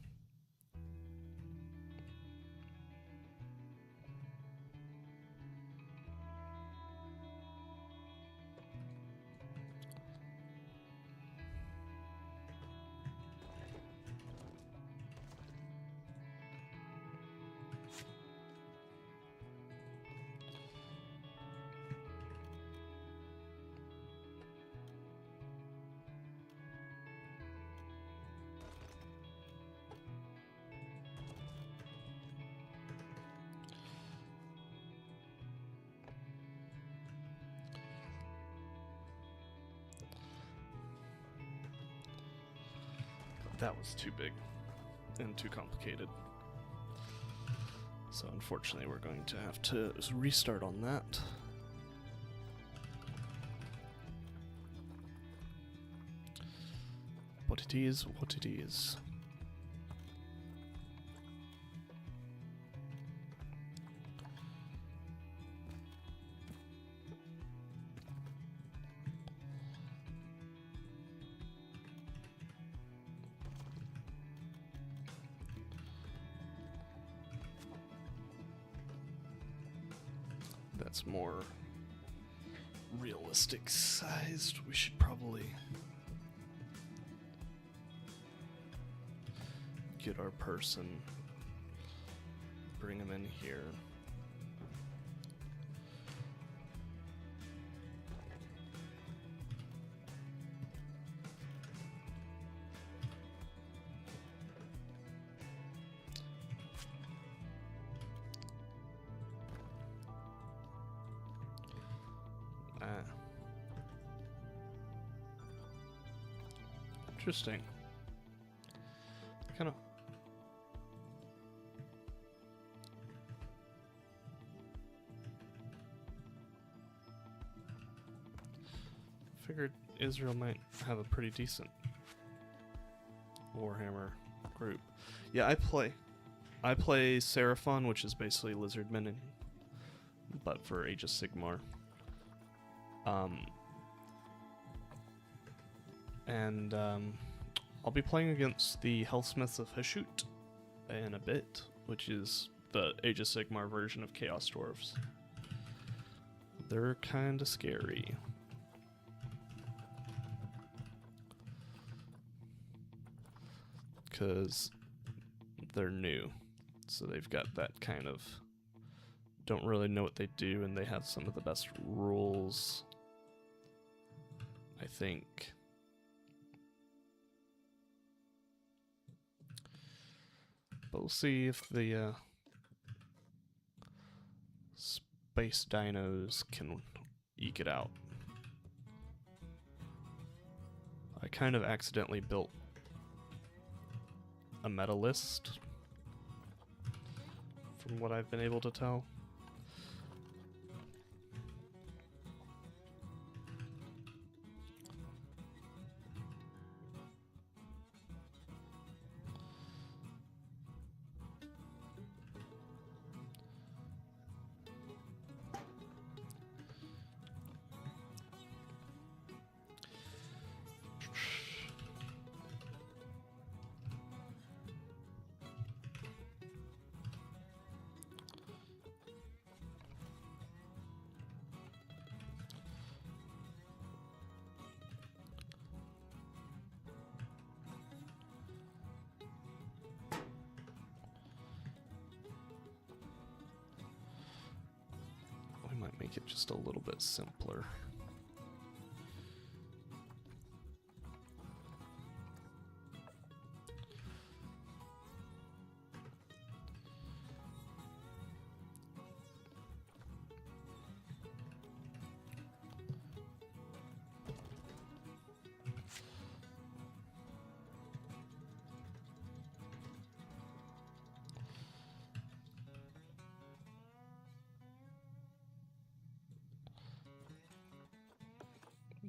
That was too big and too complicated. So So unfortunately we're going to have to restart on that. But it is what it is. That's more realistic sized. We should probably get our person, bring him in here. Interesting. Kind of. Figured Israel might have a pretty decent Warhammer group. Yeah, I play Seraphon, which is basically Lizardmen, but for Age of Sigmar. I'll be playing against the Hellsmiths of Hashut in a bit, which is the Age of Sigmar version of Chaos Dwarves. They're kinda scary. Because they're new. So they've got that kind of... don't really know what they do, and they have some of the best rules, I think. But we'll see if the space dinos can eke it out. I kind of accidentally built a meta list, from what I've been able to tell. Might make it just a little bit simpler.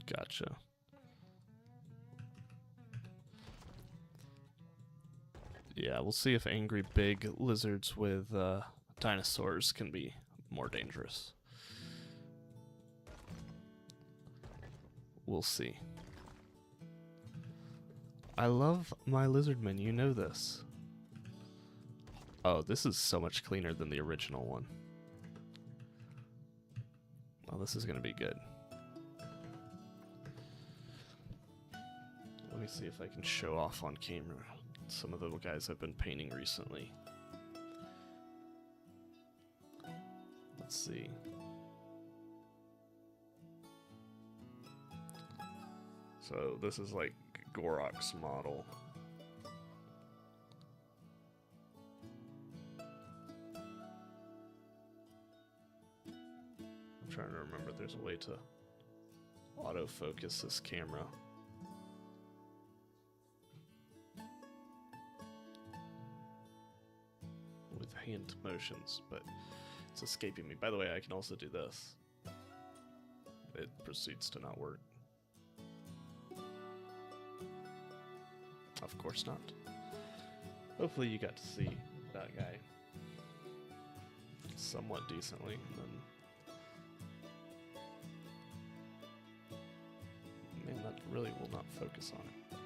Gotcha. Yeah, we'll see if angry big lizards with dinosaurs can be more dangerous. We'll see. I love my lizardmen, you know this. Oh, this is so much cleaner than the original one. Oh, this is gonna be good. Let me see if I can show off on camera some of the guys I've been painting recently. Let's see. So this is like Gorok's model. I'm trying to remember if there's a way to autofocus this camera. With hand motions, but it's escaping me. By the way, I can also do this. It proceeds to not work. Of course not. Hopefully you got to see that guy somewhat decently, and then man, that really will not focus on it.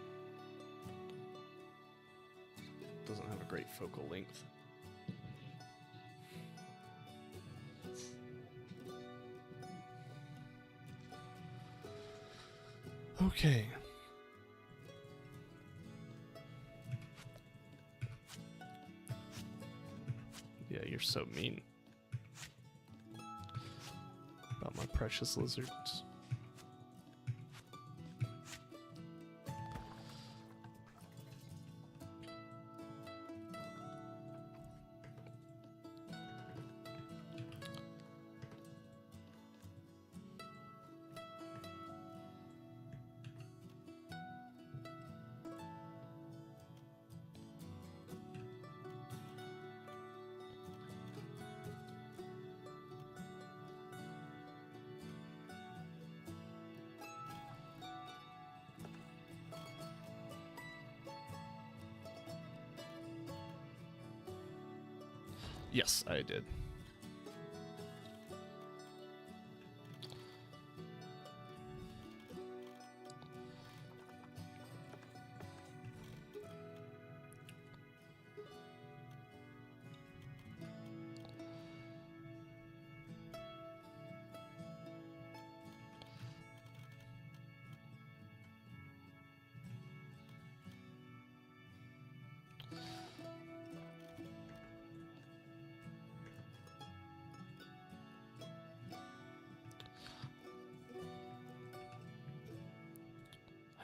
Doesn't have a great focal length. Okay. Yeah, you're so mean. About my precious lizards. Yes, I did.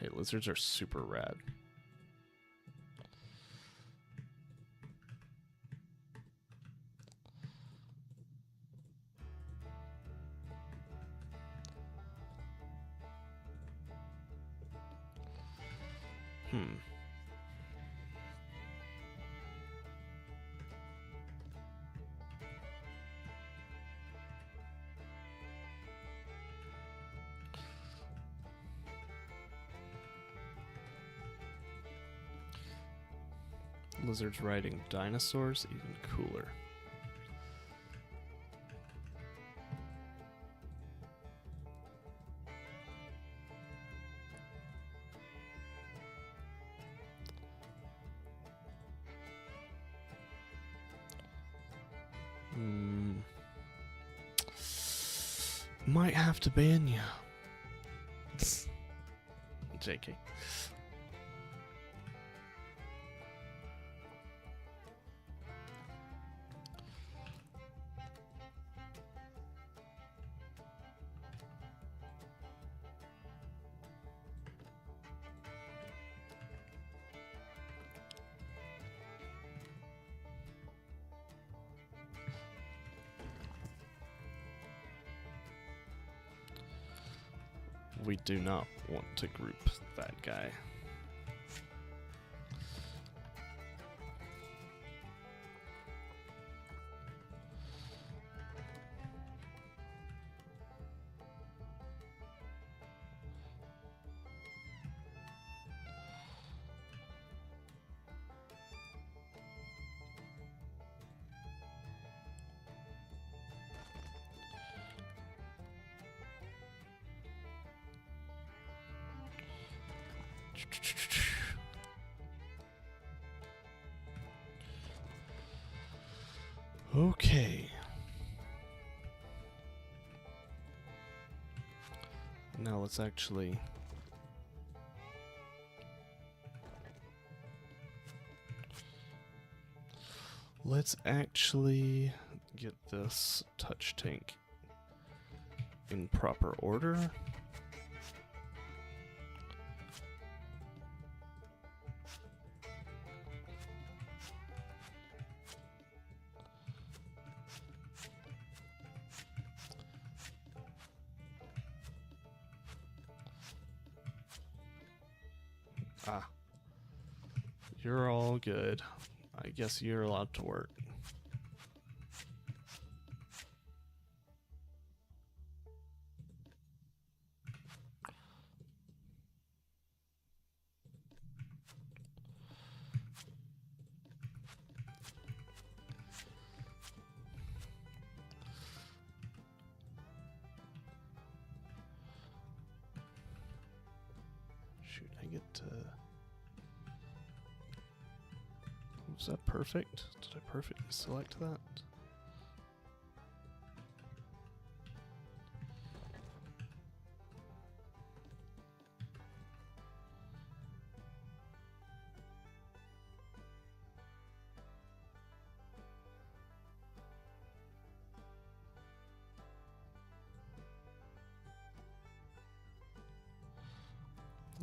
Hey, lizards are super rad. Lizards riding dinosaurs, even cooler. Might have to ban you. JK. We do not want to group that guy. Okay. Now let's actually get this touch tank in proper order. You're all good. I guess you're allowed to work. Shoot, I get to... Was that perfect? Did I perfectly select that?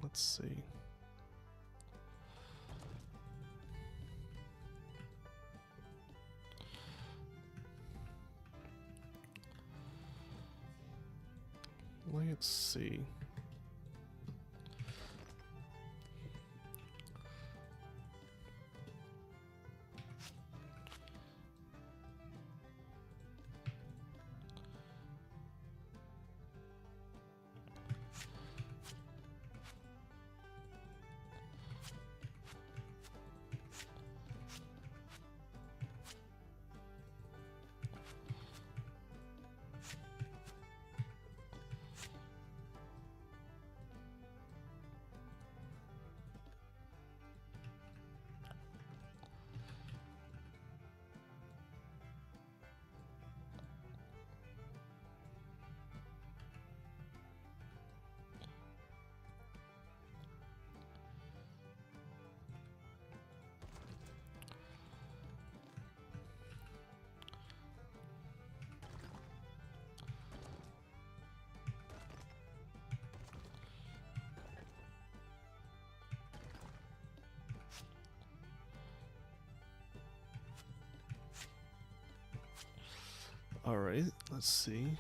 Let's see. Let's see. Alright, let's see.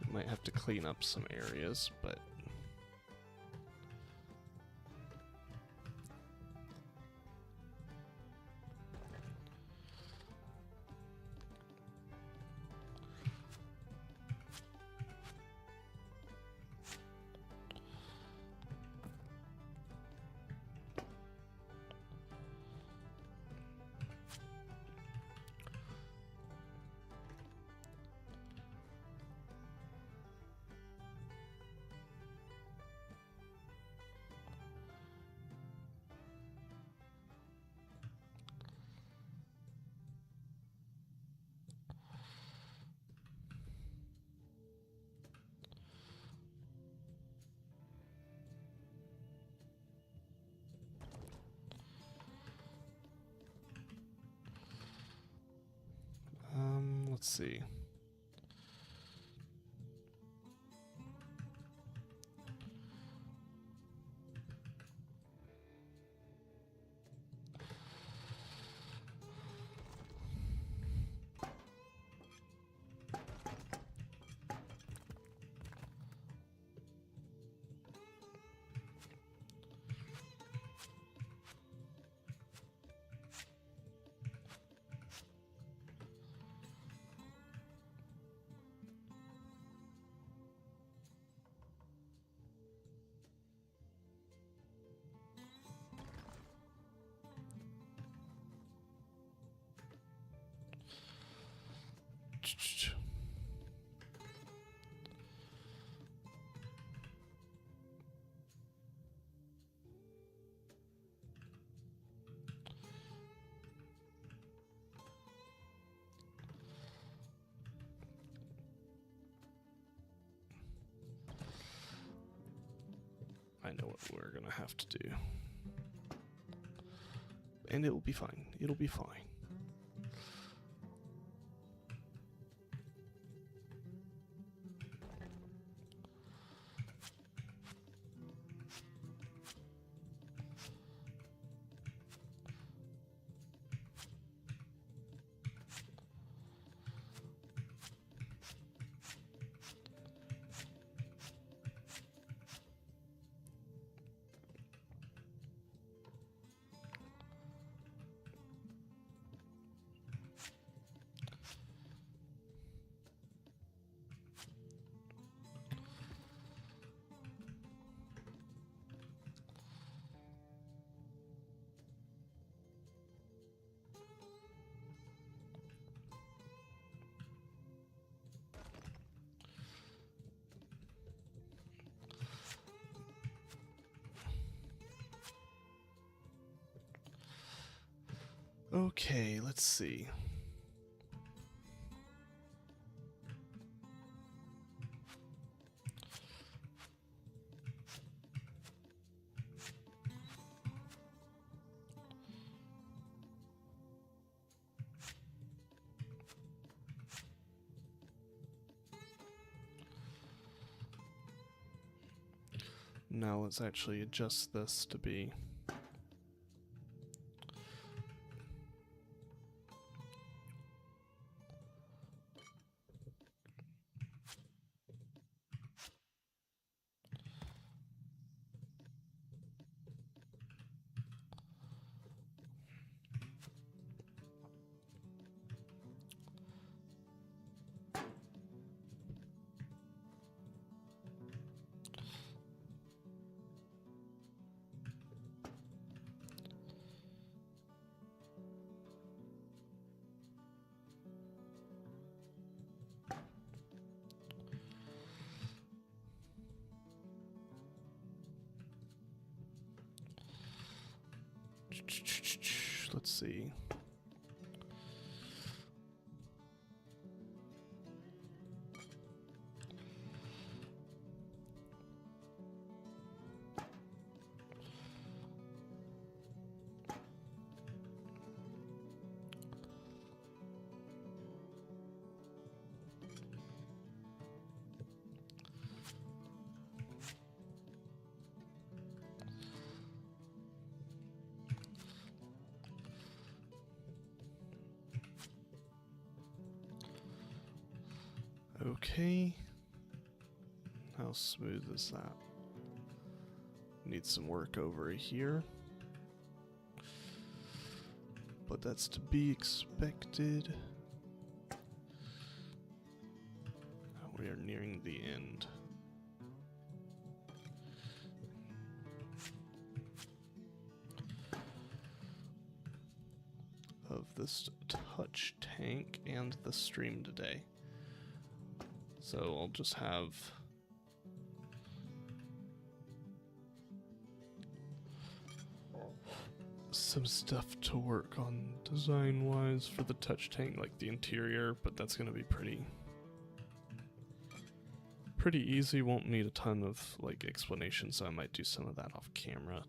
We might have to clean up some areas, but let's see. I know what we're gonna have to do. And it will be fine. It'll be fine. Okay, let's see. Now let's actually adjust this to be let's see. Okay. How smooth is that? Needs some work over here. But that's to be expected. We are nearing the end. Of this touch tank and the stream today. So I'll just have some stuff to work on design-wise for the touch tank, like the interior, but that's going to be pretty easy. Won't need a ton of like explanation, so I might do some of that off camera.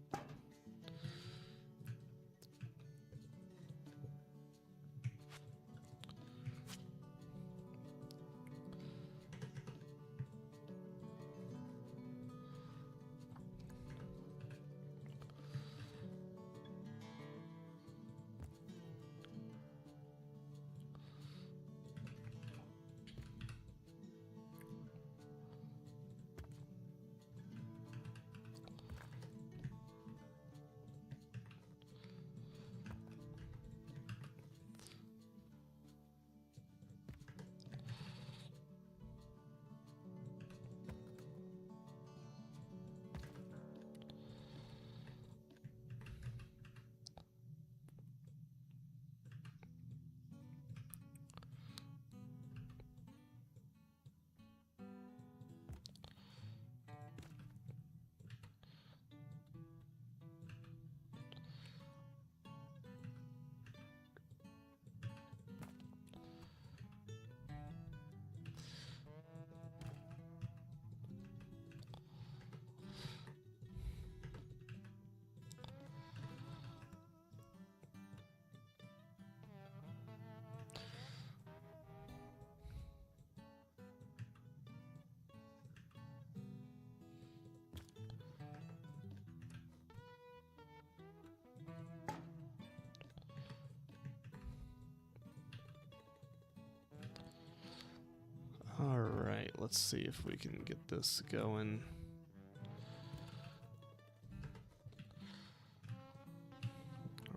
Alright, let's see if we can get this going.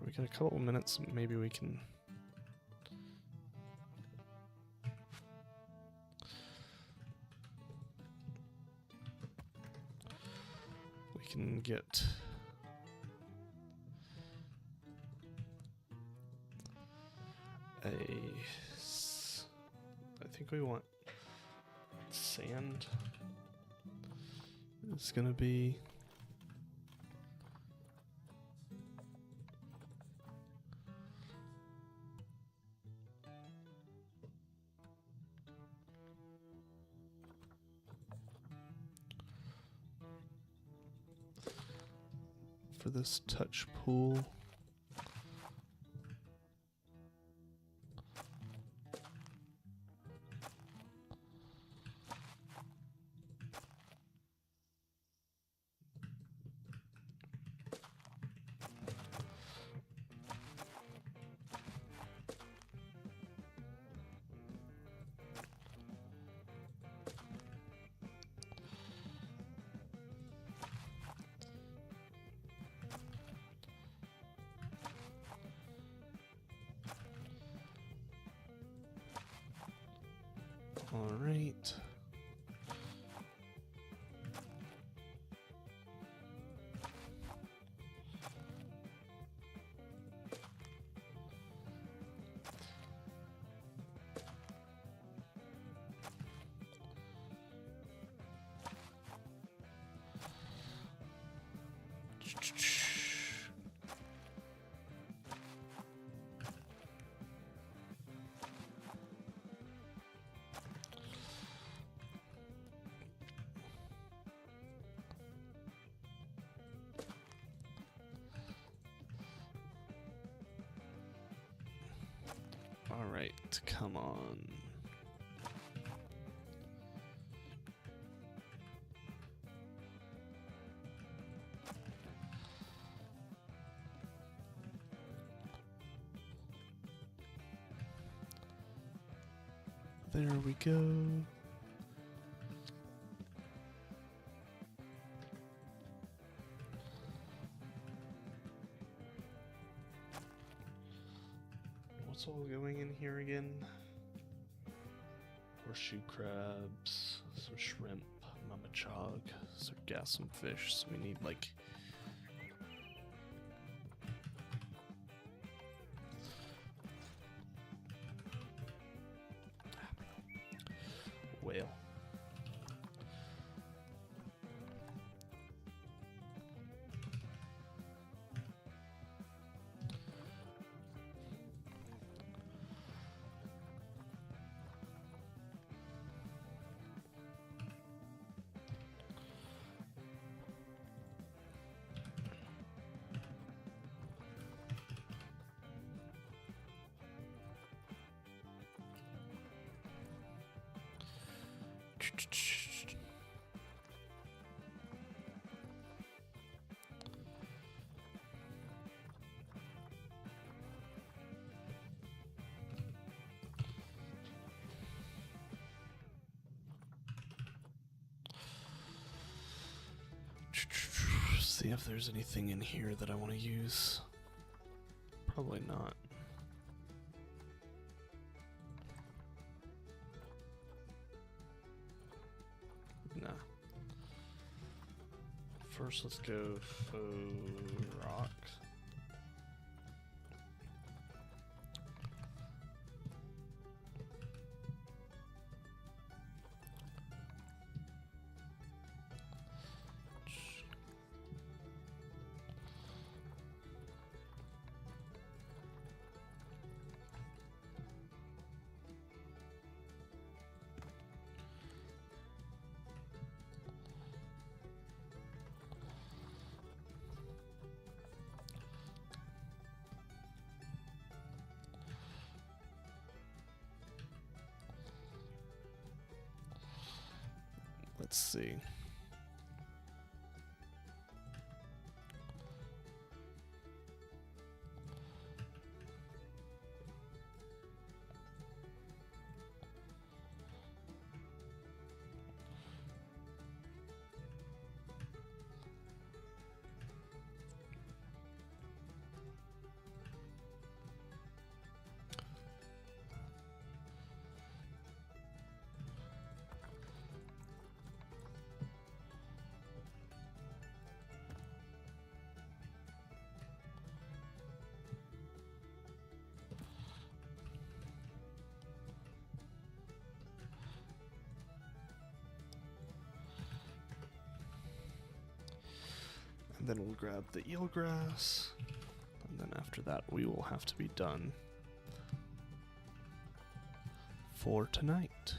We got a couple of minutes, maybe we can... We can get... I think we want sand. It's gonna be for this touch pool. All right. All right, come on. There we go. What's all going in here again? Horseshoe crabs, some shrimp, mama chog, sargassum fish. So we need like whale. See if there's anything in here that I want to use. Probably not. Nah. First, let's go faux rock. Let's see. And then we'll grab the eelgrass, and then after that we will have to be done for tonight.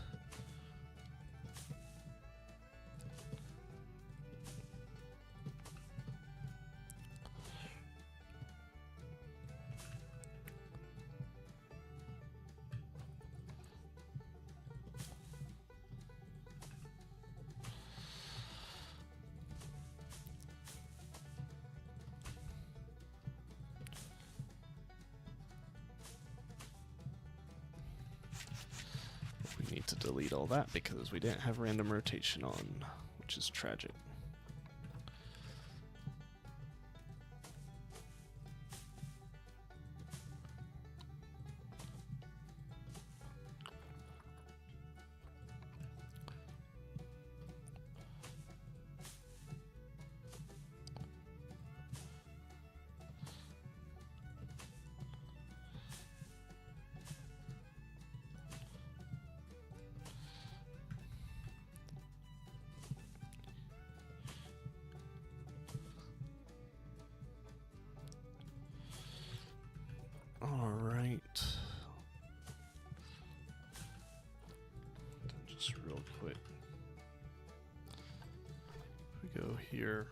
We need to delete all that because we didn't have random rotation on, which is tragic. Alright. Just real quick. We go here.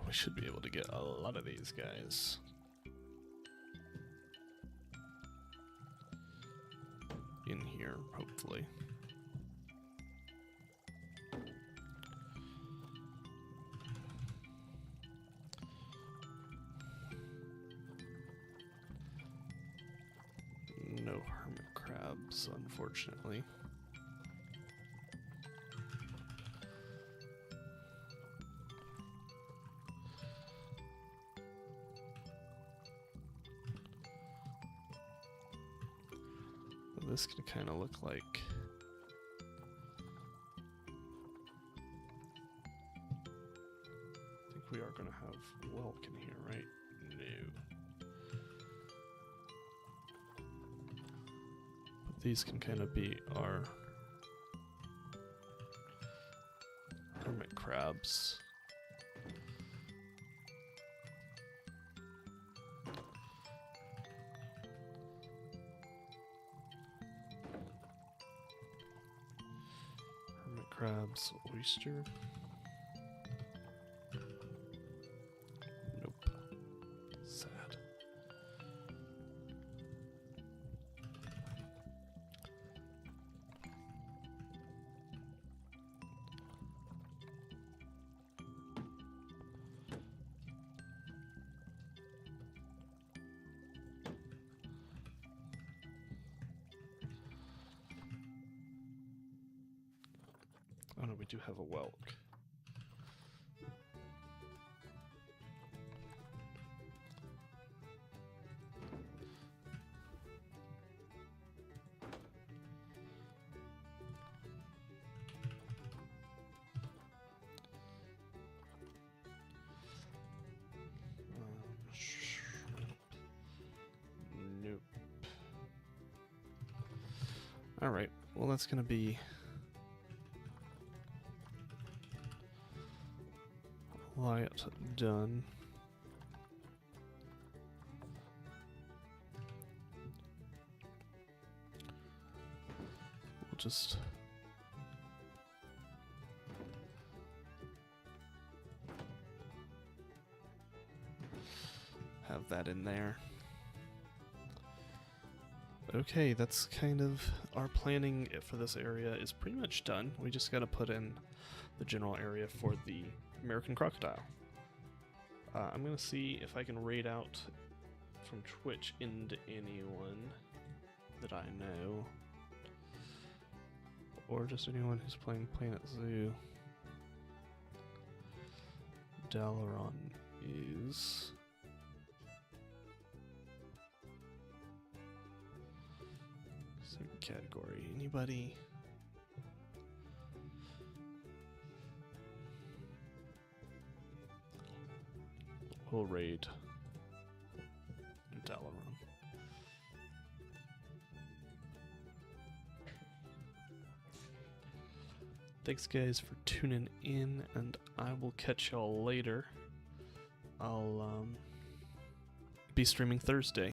We should be able to get a lot of these guys. In here, hopefully. No hermit crabs, unfortunately. This can kind of look like I think we are going to have whelk in here, right? No. But these can kind of be our hermit crabs. Crabs, oyster. Nope. Sad. Oh no, we do have a whelk. Shrimp. Nope. Alright, well that's gonna be light done. We'll just have that in there. Okay, that's kind of our planning for this area is pretty much done. We just got to put in the general area for the American crocodile. I'm going to see if I can raid out from Twitch into anyone that I know. Or just anyone who's playing Planet Zoo. Dalaran is... Same category. Anybody? We'll raid Dalaran. Thanks guys for tuning in, and I will catch y'all later. I'll be streaming Thursday.